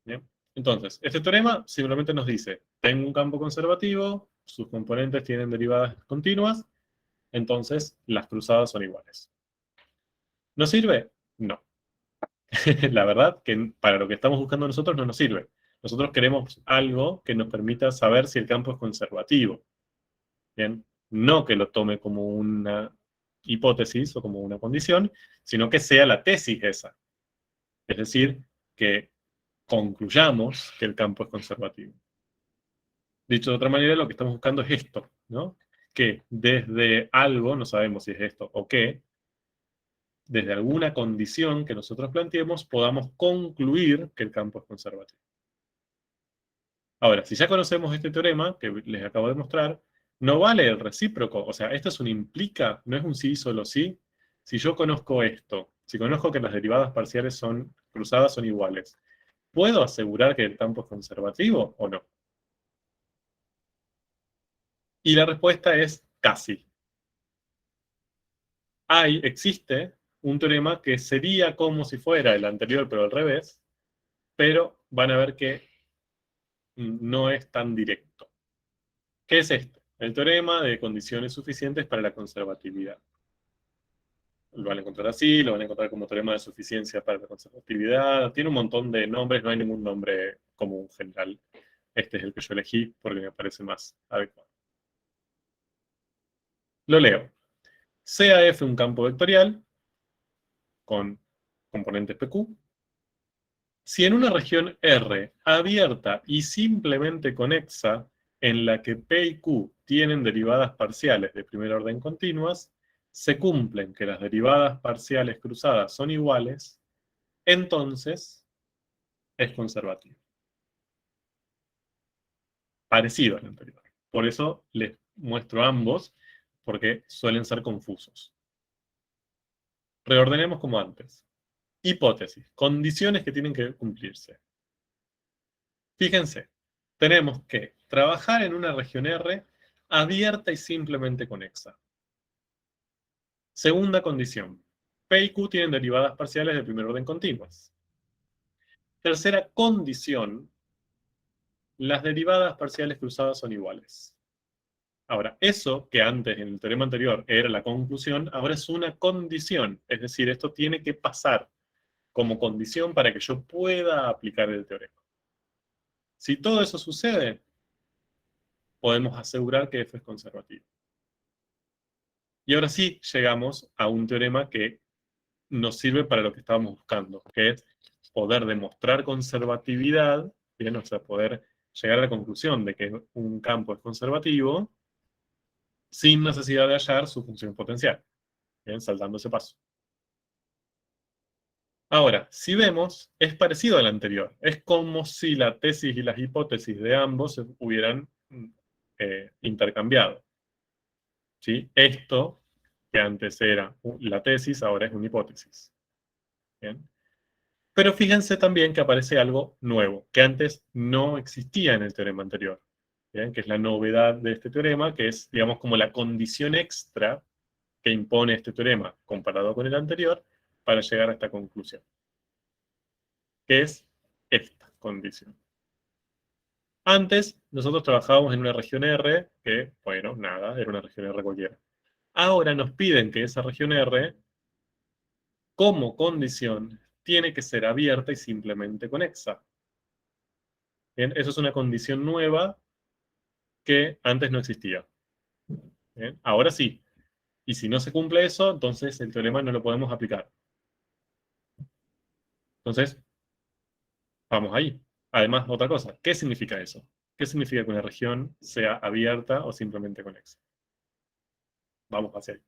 ¿Bien? Entonces, este teorema simplemente nos dice, tengo un campo conservativo, sus componentes tienen derivadas continuas, entonces las cruzadas son iguales. ¿Nos sirve? No. La verdad que para lo que estamos buscando nosotros no nos sirve. Nosotros queremos algo que nos permita saber si el campo es conservativo. ¿Bien? No que lo tome como una hipótesis o como una condición, sino que sea la tesis esa. Es decir, que concluyamos que el campo es conservativo. Dicho de otra manera, lo que estamos buscando es esto, ¿no? Que desde algo, no sabemos si es esto o qué, desde alguna condición que nosotros planteemos, podamos concluir que el campo es conservativo. Ahora, si ya conocemos este teorema que les acabo de mostrar, no vale el recíproco. O sea, esto es un implica, no es un sí, solo sí. Si yo conozco esto, si conozco que las derivadas parciales son cruzadas son iguales, ¿puedo asegurar que el campo es conservativo o no? Y la respuesta es casi. Existe un teorema que sería como si fuera el anterior, pero al revés, pero van a ver que no es tan directo. ¿Qué es esto? El teorema de condiciones suficientes para la conservatividad. Lo van a encontrar así, lo van a encontrar como teorema de suficiencia para la conservatividad. Tiene un montón de nombres, no hay ningún nombre común general. Este es el que yo elegí porque me parece más adecuado. Lo leo. Sea F un campo vectorial con componentes PQ. Si en una región R abierta y simplemente conexa, en la que P y Q tienen derivadas parciales de primer orden continuas, se cumplen que las derivadas parciales cruzadas son iguales, entonces es conservativo. Parecido al anterior. Por eso les muestro ambos, porque suelen ser confusos. Reordenemos como antes. Hipótesis. Condiciones que tienen que cumplirse. Fíjense, tenemos que trabajar en una región R abierta y simplemente conexa. Segunda condición. P y Q tienen derivadas parciales de primer orden continuas. Tercera condición. Las derivadas parciales cruzadas son iguales. Ahora, eso que antes en el teorema anterior era la conclusión, ahora es una condición. Es decir, esto tiene que pasar como condición para que yo pueda aplicar el teorema. Si todo eso sucede, podemos asegurar que F es conservativo. Y ahora sí llegamos a un teorema que nos sirve para lo que estábamos buscando, que es poder demostrar conservatividad, ¿bien? O sea, poder llegar a la conclusión de que un campo es conservativo sin necesidad de hallar su función potencial, ¿bien? Saltando ese paso. Ahora, si vemos, es parecido al anterior. Es como si la tesis y las hipótesis de ambos se hubieran intercambiado. ¿Sí? Esto, que antes era la tesis, ahora es una hipótesis. ¿Bien? Pero fíjense también que aparece algo nuevo, que antes no existía en el teorema anterior. ¿Bien? Que es la novedad de este teorema, que es, digamos, como la condición extra que impone este teorema comparado con el anterior para llegar a esta conclusión. Que es esta condición. Antes, nosotros trabajábamos en una región R, que, bueno, nada, era una región R cualquiera. Ahora nos piden que esa región R, como condición, tiene que ser abierta y simplemente conexa. ¿Bien? Eso es una condición nueva que antes no existía. ¿Bien? Ahora sí. Y si no se cumple eso, entonces el teorema no lo podemos aplicar. Entonces, vamos ahí. Además, otra cosa, ¿qué significa eso? ¿Qué significa que una región sea abierta o simplemente conexa? Vamos hacia ahí.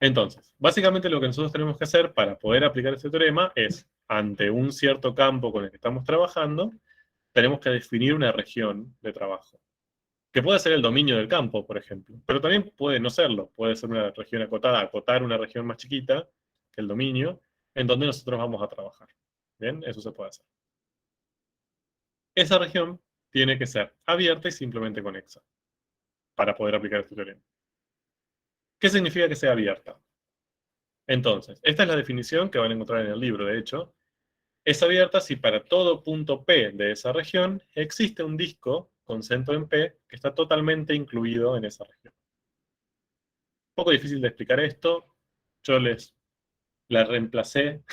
Entonces, básicamente lo que nosotros tenemos que hacer para poder aplicar este teorema es, ante un cierto campo con el que estamos trabajando, tenemos que definir una región de trabajo. Que puede ser el dominio del campo, por ejemplo. Pero también puede no serlo. Puede ser una región acotada, acotar una región más chiquita que el dominio, en donde nosotros vamos a trabajar. ¿Bien? Eso se puede hacer. Esa región tiene que ser abierta y simplemente conexa para poder aplicar este teorema. ¿Qué significa que sea abierta? Entonces, esta es la definición que van a encontrar en el libro, de hecho. Es abierta si para todo punto P de esa región existe un disco con centro en P que está totalmente incluido en esa región. Un poco difícil de explicar esto. Yo la reemplacé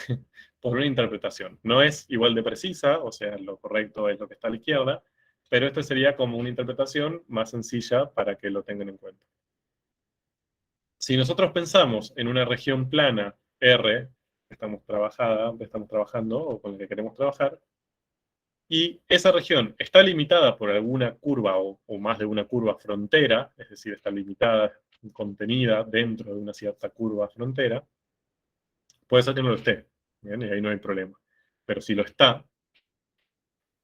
por una interpretación. No es igual de precisa, o sea, lo correcto es lo que está a la izquierda, pero esta sería como una interpretación más sencilla para que lo tengan en cuenta. Si nosotros pensamos en una región plana R, que estamos trabajando o con la que queremos trabajar, y esa región está limitada por alguna curva o más de una curva frontera, es decir, está limitada, contenida dentro de una cierta curva frontera, puede ser que no lo esté, ¿bien? Y ahí no hay problema. Pero si lo está,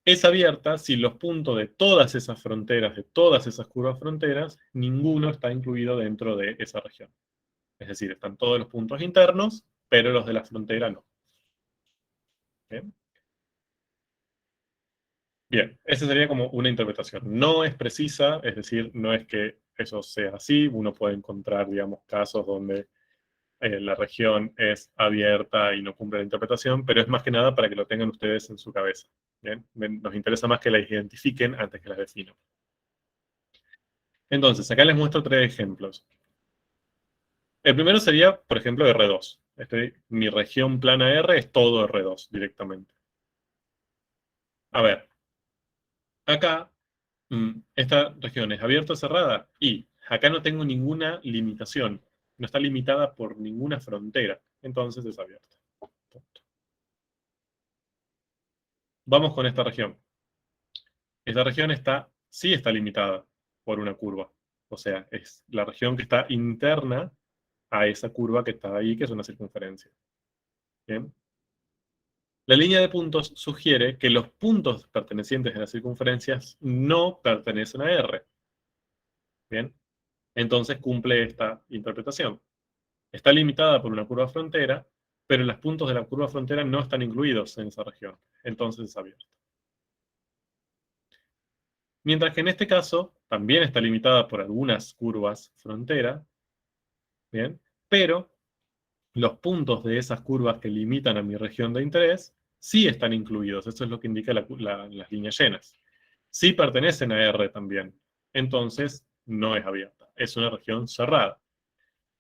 es abierta si los puntos de todas esas fronteras, de todas esas curvas fronteras, ninguno está incluido dentro de esa región. Es decir, están todos los puntos internos, pero los de la frontera no. ¿Bien? Bien, esa sería como una interpretación. No es precisa, es decir, no es que eso sea así. Uno puede encontrar, digamos, casos donde la región es abierta y no cumple la interpretación, pero es más que nada para que lo tengan ustedes en su cabeza. ¿Bien? Nos interesa más que las identifiquen antes que las definan. Entonces, acá les muestro 3 ejemplos. El primero sería, por ejemplo, R2. Mi región plana R es todo R2 directamente. A ver, acá, esta región es abierta o cerrada, y acá no tengo ninguna limitación. No está limitada por ninguna frontera, entonces es abierta. Punto. Vamos con esta región. Esta región sí está limitada por una curva. O sea, es la región que está interna a esa curva que está ahí, que es una circunferencia. ¿Bien? La línea de puntos sugiere que los puntos pertenecientes a las circunferencias no pertenecen a R. ¿Bien? Entonces cumple esta interpretación. Está limitada por una curva frontera, pero los puntos de la curva frontera no están incluidos en esa región. Entonces es abierta. Mientras que en este caso también está limitada por algunas curvas frontera, ¿bien? Pero los puntos de esas curvas que limitan a mi región de interés sí están incluidos. Eso es lo que indica las líneas llenas. Sí pertenecen a R también. Entonces, no es abierta. Es una región cerrada.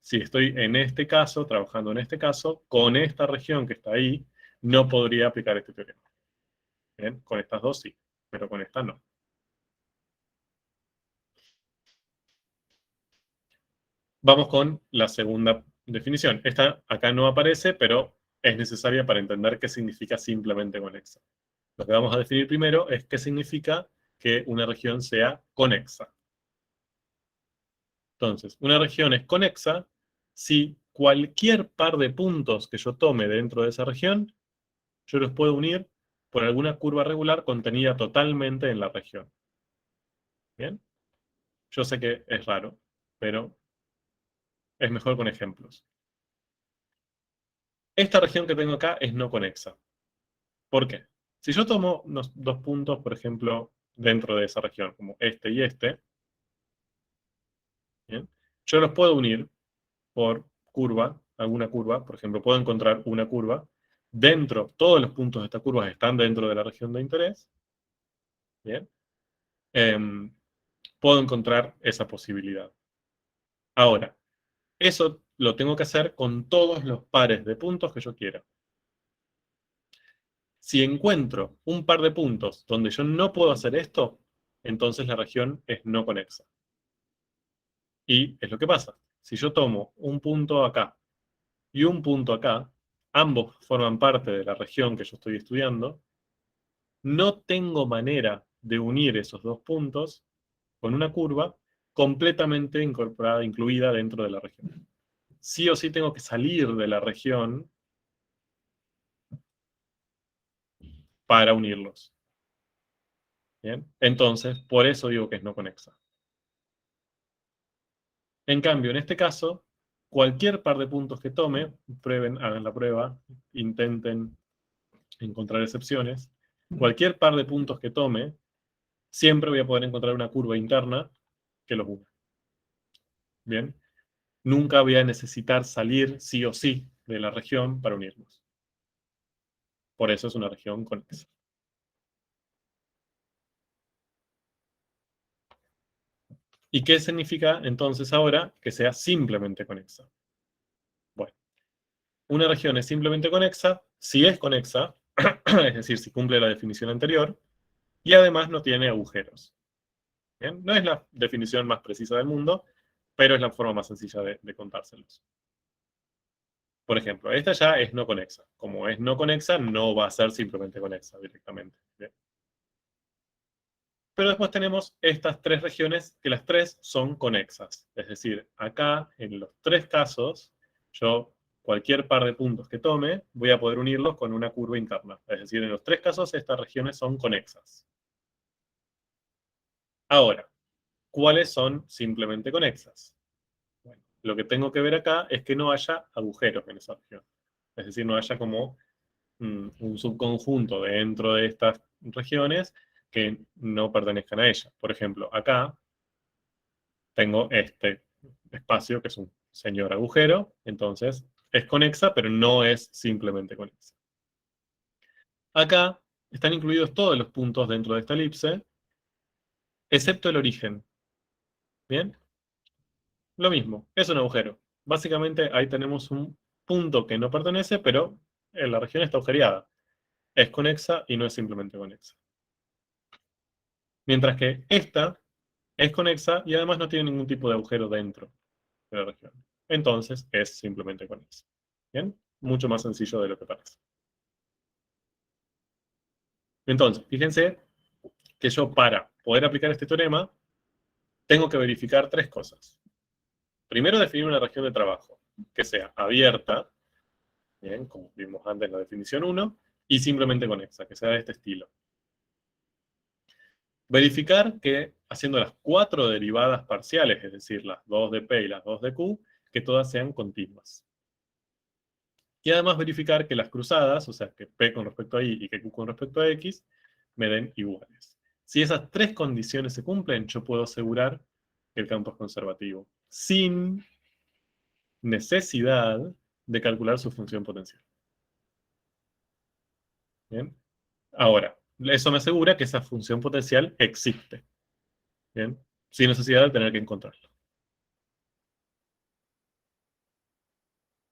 Si estoy en este caso, trabajando en este caso, con esta región que está ahí, no podría aplicar este teorema. ¿Bien? Con estas dos sí, pero con esta no. Vamos con la segunda definición. Esta acá no aparece, pero es necesaria para entender qué significa simplemente conexa. Lo que vamos a definir primero es qué significa que una región sea conexa. Entonces, una región es conexa si cualquier par de puntos que yo tome dentro de esa región, yo los puedo unir por alguna curva regular contenida totalmente en la región. ¿Bien? Yo sé que es raro, pero es mejor con ejemplos. Esta región que tengo acá es no conexa. ¿Por qué? Si yo tomo unos dos puntos, por ejemplo, dentro de esa región, como este y este, ¿bien? Yo los puedo unir por curva, alguna curva, por ejemplo, puedo encontrar una curva, todos los puntos de esta curva están dentro de la región de interés, ¿bien? Puedo encontrar esa posibilidad. Ahora, eso lo tengo que hacer con todos los pares de puntos que yo quiera. Si encuentro un par de puntos donde yo no puedo hacer esto, entonces la región es no conexa. Y es lo que pasa. Si yo tomo un punto acá y un punto acá, ambos forman parte de la región que yo estoy estudiando, no tengo manera de unir esos dos puntos con una curva completamente incorporada, incluida dentro de la región. Sí o sí tengo que salir de la región para unirlos. ¿Bien? Entonces, por eso digo que es no conexa. En cambio, en este caso, cualquier par de puntos que tome, prueben, hagan la prueba, intenten encontrar excepciones. Cualquier par de puntos que tome, siempre voy a poder encontrar una curva interna que los una. ¿Bien? Nunca voy a necesitar salir sí o sí de la región para unirlos. Por eso es una región conexa. ¿Y qué significa entonces ahora que sea simplemente conexa? Bueno, una región es simplemente conexa si es conexa, es decir, si cumple la definición anterior, y además no tiene agujeros. ¿Bien? No es la definición más precisa del mundo, pero es la forma más sencilla de contárselos. Por ejemplo, esta ya es no conexa. Como es no conexa, no va a ser simplemente conexa directamente. ¿Bien? Pero después tenemos estas tres regiones que las tres son conexas. Es decir, acá, en los tres casos, yo cualquier par de puntos que tome, voy a poder unirlos con una curva interna. Es decir, en los tres casos, estas regiones son conexas. Ahora, ¿cuáles son simplemente conexas? Bueno, lo que tengo que ver acá es que no haya agujeros en esa región. Es decir, no haya como un subconjunto dentro de estas regiones que no pertenezcan a ella. Por ejemplo, acá tengo este espacio que es un señor agujero, entonces es conexa, pero no es simplemente conexa. Acá están incluidos todos los puntos dentro de esta elipse, excepto el origen. ¿Bien? Lo mismo, es un agujero. Básicamente ahí tenemos un punto que no pertenece, pero la región está agujereada. Es conexa y no es simplemente conexa. Mientras que esta es conexa y además no tiene ningún tipo de agujero dentro de la región. Entonces es simplemente conexa. ¿Bien? Mucho más sencillo de lo que parece. Entonces, fíjense que yo para poder aplicar este teorema tengo que verificar tres cosas. Primero, definir una región de trabajo que sea abierta, bien, como vimos antes en la definición 1, y simplemente conexa, que sea de este estilo. Verificar que, haciendo las cuatro derivadas parciales, es decir, las 2 de P y las 2 de Q, que todas sean continuas. Y además verificar que las cruzadas, o sea, que P con respecto a Y y que Q con respecto a X, me den iguales. Si esas tres condiciones se cumplen, yo puedo asegurar que el campo es conservativo, sin necesidad de calcular su función potencial. ¿Bien? Ahora, eso me asegura que esa función potencial existe. ¿Bien? Sin necesidad de tener que encontrarlo.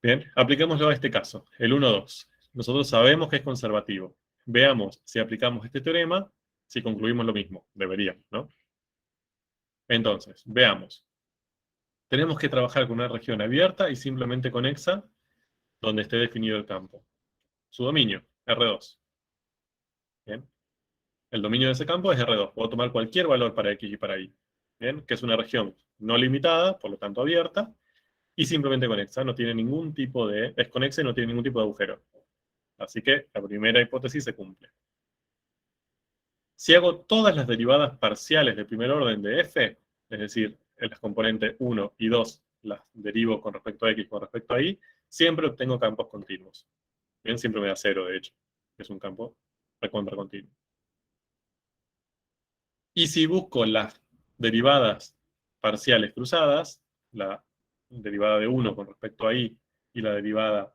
Bien, apliquémoslo a este caso, el 1,2. Nosotros sabemos que es conservativo. Veamos si aplicamos este teorema, si concluimos lo mismo. Deberíamos, ¿no? Entonces, veamos. Tenemos que trabajar con una región abierta y simplemente conexa donde esté definido el campo. Su dominio, R2. ¿Bien? El dominio de ese campo es R2. Puedo tomar cualquier valor para X y para Y. ¿Bien? Que es una región no limitada, por lo tanto abierta, y simplemente conexa. No tiene ningún tipo de... Es conexa y no tiene ningún tipo de agujero. Así que la primera hipótesis se cumple. Si hago todas las derivadas parciales de primer orden de f, es decir, en las componentes 1 y 2 las derivo con respecto a x con respecto a y, siempre obtengo campos continuos. Bien, siempre me da 0, de hecho, que es un campo recontra continuo. Y si busco las derivadas parciales cruzadas, la derivada de 1 con respecto a y la derivada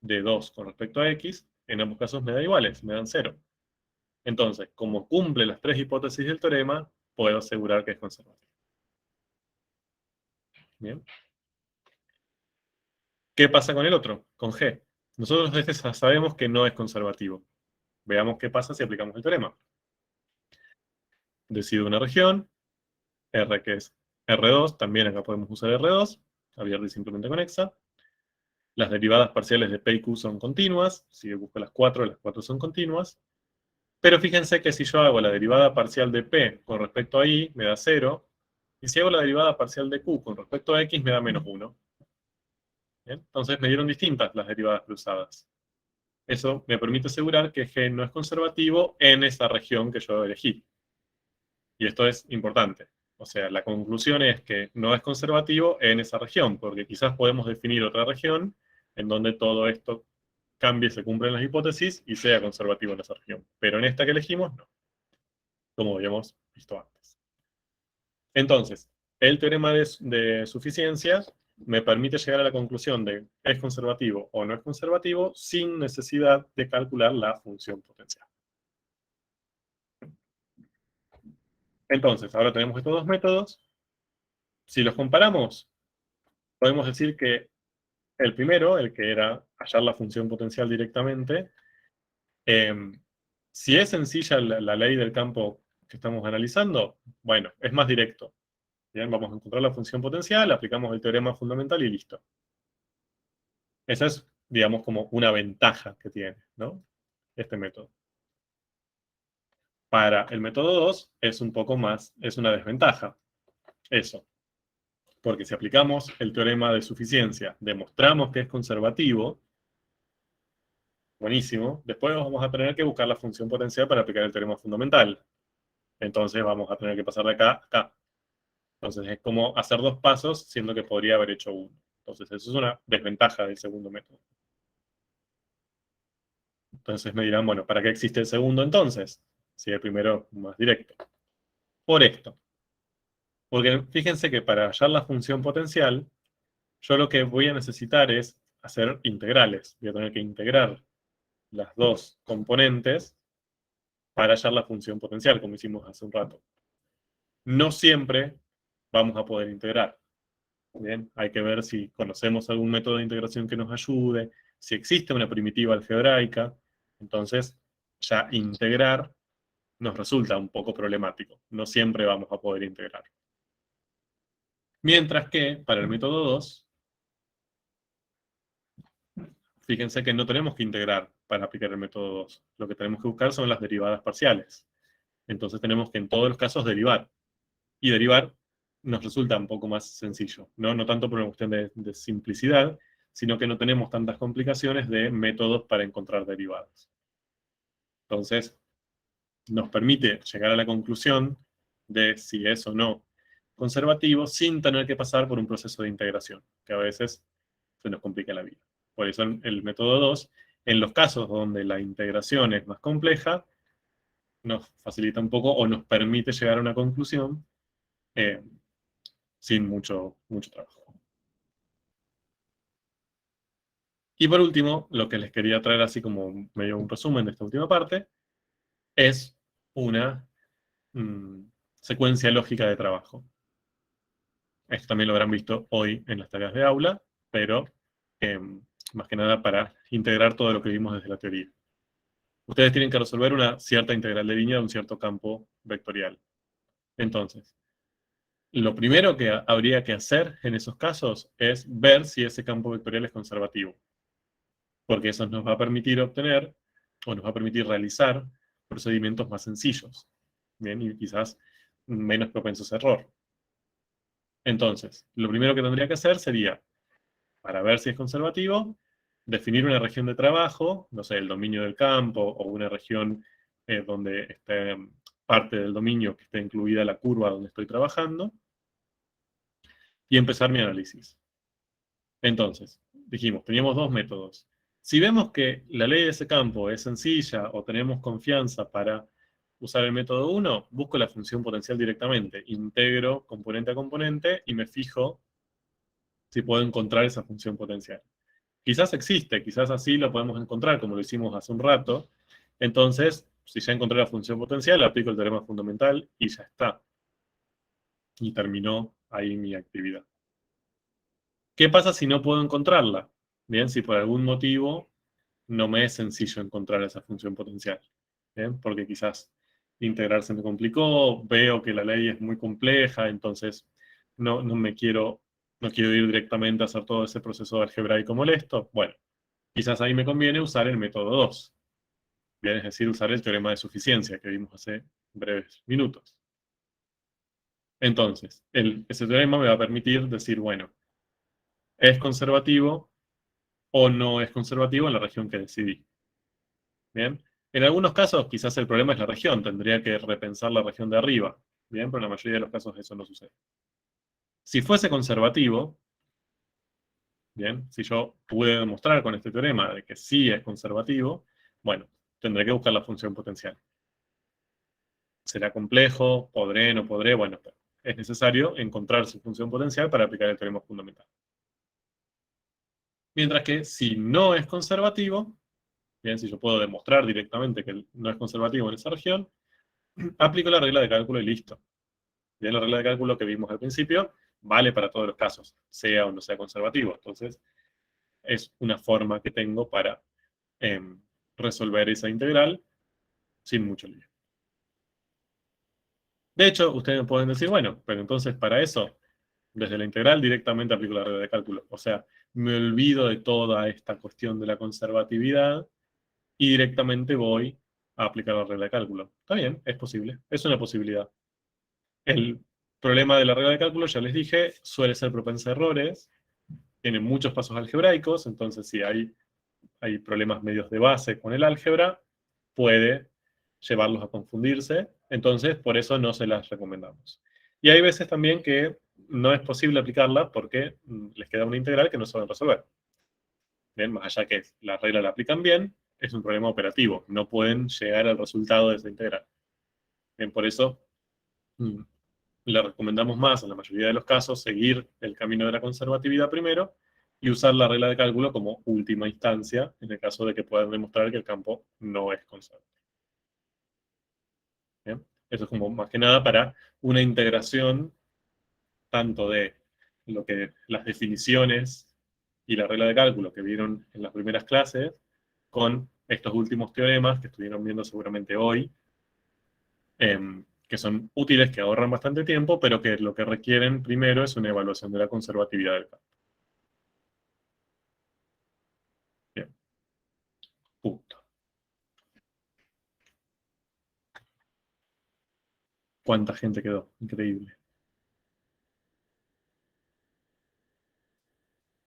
de 2 con respecto a x, en ambos casos me da iguales, me dan 0. Entonces, como cumple las tres hipótesis del teorema, puedo asegurar que es conservativo. Bien. ¿Qué pasa con el otro? Con G. Nosotros desde ya sabemos que no es conservativo. Veamos qué pasa si aplicamos el teorema. Decido una región, R que es R2, también acá podemos usar R2, abierta y simplemente conexa. Las derivadas parciales de P y Q son continuas, si yo busco las cuatro son continuas. Pero fíjense que si yo hago la derivada parcial de P con respecto a Y, me da 0. Y si hago la derivada parcial de Q con respecto a X, me da menos 1. ¿Bien? Entonces me dieron distintas las derivadas cruzadas. Eso me permite asegurar que G no es conservativo en esa región que yo elegí. Y esto es importante. O sea, la conclusión es que no es conservativo en esa región, porque quizás podemos definir otra región en donde todo esto cambie, se cumplen las hipótesis y sea conservativo en esa región. Pero en esta que elegimos, no. Como habíamos visto antes. Entonces, el teorema de suficiencia me permite llegar a la conclusión de es conservativo o no es conservativo sin necesidad de calcular la función potencial. Entonces, ahora tenemos estos dos métodos. Si los comparamos, podemos decir que el primero, el que era hallar la función potencial directamente, si es sencilla la ley del campo que estamos analizando, bueno, es más directo. Bien, vamos a encontrar la función potencial, aplicamos el teorema fundamental y listo. Esa es, digamos, como una ventaja que tiene, ¿no? Este método. Para el método 2 es un poco más, es una desventaja. Eso. Porque si aplicamos el teorema de suficiencia, demostramos que es conservativo, buenísimo, después vamos a tener que buscar la función potencial para aplicar el teorema fundamental. Entonces vamos a tener que pasar de acá a acá. Entonces es como hacer dos pasos, siendo que podría haber hecho uno. Entonces eso es una desventaja del segundo método. Entonces me dirán, bueno, ¿para qué existe el segundo entonces? Si el primero es más directo. Por esto. Porque fíjense que para hallar la función potencial, yo lo que voy a necesitar es hacer integrales. Voy a tener que integrar las dos componentes para hallar la función potencial, como hicimos hace un rato. No siempre vamos a poder integrar. Bien, hay que ver si conocemos algún método de integración que nos ayude, si existe una primitiva algebraica. Entonces, ya integrar nos resulta un poco problemático. No siempre vamos a poder integrar. Mientras que, para el método 2, fíjense que no tenemos que integrar para aplicar el método 2. Lo que tenemos que buscar son las derivadas parciales. Entonces tenemos que en todos los casos derivar. Y derivar nos resulta un poco más sencillo. No tanto por una cuestión de simplicidad, sino que no tenemos tantas complicaciones de métodos para encontrar derivadas. Entonces, nos permite llegar a la conclusión de si es o no conservativo sin tener que pasar por un proceso de integración, que a veces se nos complica la vida. Por eso en el método 2, en los casos donde la integración es más compleja, nos facilita un poco o nos permite llegar a una conclusión sin mucho trabajo. Y por último, lo que les quería traer así como medio un resumen de esta última parte, es una secuencia lógica de trabajo. Esto también lo habrán visto hoy en las tareas de aula, pero más que nada para integrar todo lo que vimos desde la teoría. Ustedes tienen que resolver una cierta integral de línea de un cierto campo vectorial. Entonces, lo primero que habría que hacer en esos casos es ver si ese campo vectorial es conservativo. Porque eso nos va a permitir obtener, o nos va a permitir realizar, procedimientos más sencillos. Bien, y quizás menos propensos a error. Entonces, lo primero que tendría que hacer sería, para ver si es conservativo, definir una región de trabajo, no sé, el dominio del campo, o una región donde esté parte del dominio que esté incluida la curva donde estoy trabajando, y empezar mi análisis. Entonces, dijimos, teníamos dos métodos. Si vemos que la ley de ese campo es sencilla o tenemos confianza para usar el método 1, busco la función potencial directamente, integro componente a componente y me fijo si puedo encontrar esa función potencial. Quizás existe, quizás así lo podemos encontrar como lo hicimos hace un rato. Entonces, si ya encontré la función potencial, aplico el teorema fundamental y ya está. Y terminó ahí mi actividad. ¿Qué pasa si no puedo encontrarla? Bien, si por algún motivo no me es sencillo encontrar esa función potencial. Bien, porque quizás integrar se me complicó, veo que la ley es muy compleja, entonces no quiero ir directamente a hacer todo ese proceso algebraico molesto. Bueno, quizás ahí me conviene usar el método 2. Bien, es decir, usar el teorema de suficiencia que vimos hace breves minutos. Entonces, ese teorema me va a permitir decir, bueno, ¿es conservativo o no es conservativo en la región que decidí? Bien. En algunos casos, quizás el problema es la región. Tendría que repensar la región de arriba. Bien, pero en la mayoría de los casos eso no sucede. Si fuese conservativo, bien, si yo pude demostrar con este teorema de que sí es conservativo, bueno, tendré que buscar la función potencial. ¿Será complejo? ¿Podré? ¿No podré? Bueno, es necesario encontrar su función potencial para aplicar el teorema fundamental. Mientras que si no es conservativo, bien, si yo puedo demostrar directamente que no es conservativo en esa región, aplico la regla de cálculo y listo. Bien, la regla de cálculo que vimos al principio vale para todos los casos, sea o no sea conservativo. Entonces, es una forma que tengo para resolver esa integral sin mucho lío. De hecho, ustedes me pueden decir, bueno, pero entonces para eso, desde la integral directamente aplico la regla de cálculo. O sea, me olvido de toda esta cuestión de la conservatividad y directamente voy a aplicar la regla de cálculo. Está bien, es posible, es una posibilidad. El problema de la regla de cálculo, ya les dije, suele ser propensa a errores, tiene muchos pasos algebraicos, entonces si hay problemas medios de base con el álgebra, puede llevarlos a confundirse, entonces por eso no se las recomendamos. Y hay veces también que no es posible aplicarla porque les queda una integral que no saben resolver. Bien, más allá que la regla la aplican bien, es un problema operativo, no pueden llegar al resultado de esa integral. Bien, por eso le recomendamos más, en la mayoría de los casos, seguir el camino de la conservatividad primero y usar la regla de cálculo como última instancia en el caso de que puedan demostrar que el campo no es conservativo. ¿Bien? Eso es como más que nada para una integración tanto de lo que las definiciones y la regla de cálculo que vieron en las primeras clases con estos últimos teoremas que estuvieron viendo seguramente hoy, que son útiles, que ahorran bastante tiempo, pero que lo que requieren primero es una evaluación de la conservatividad del campo. Bien. Punto. ¿Cuánta gente quedó? Increíble.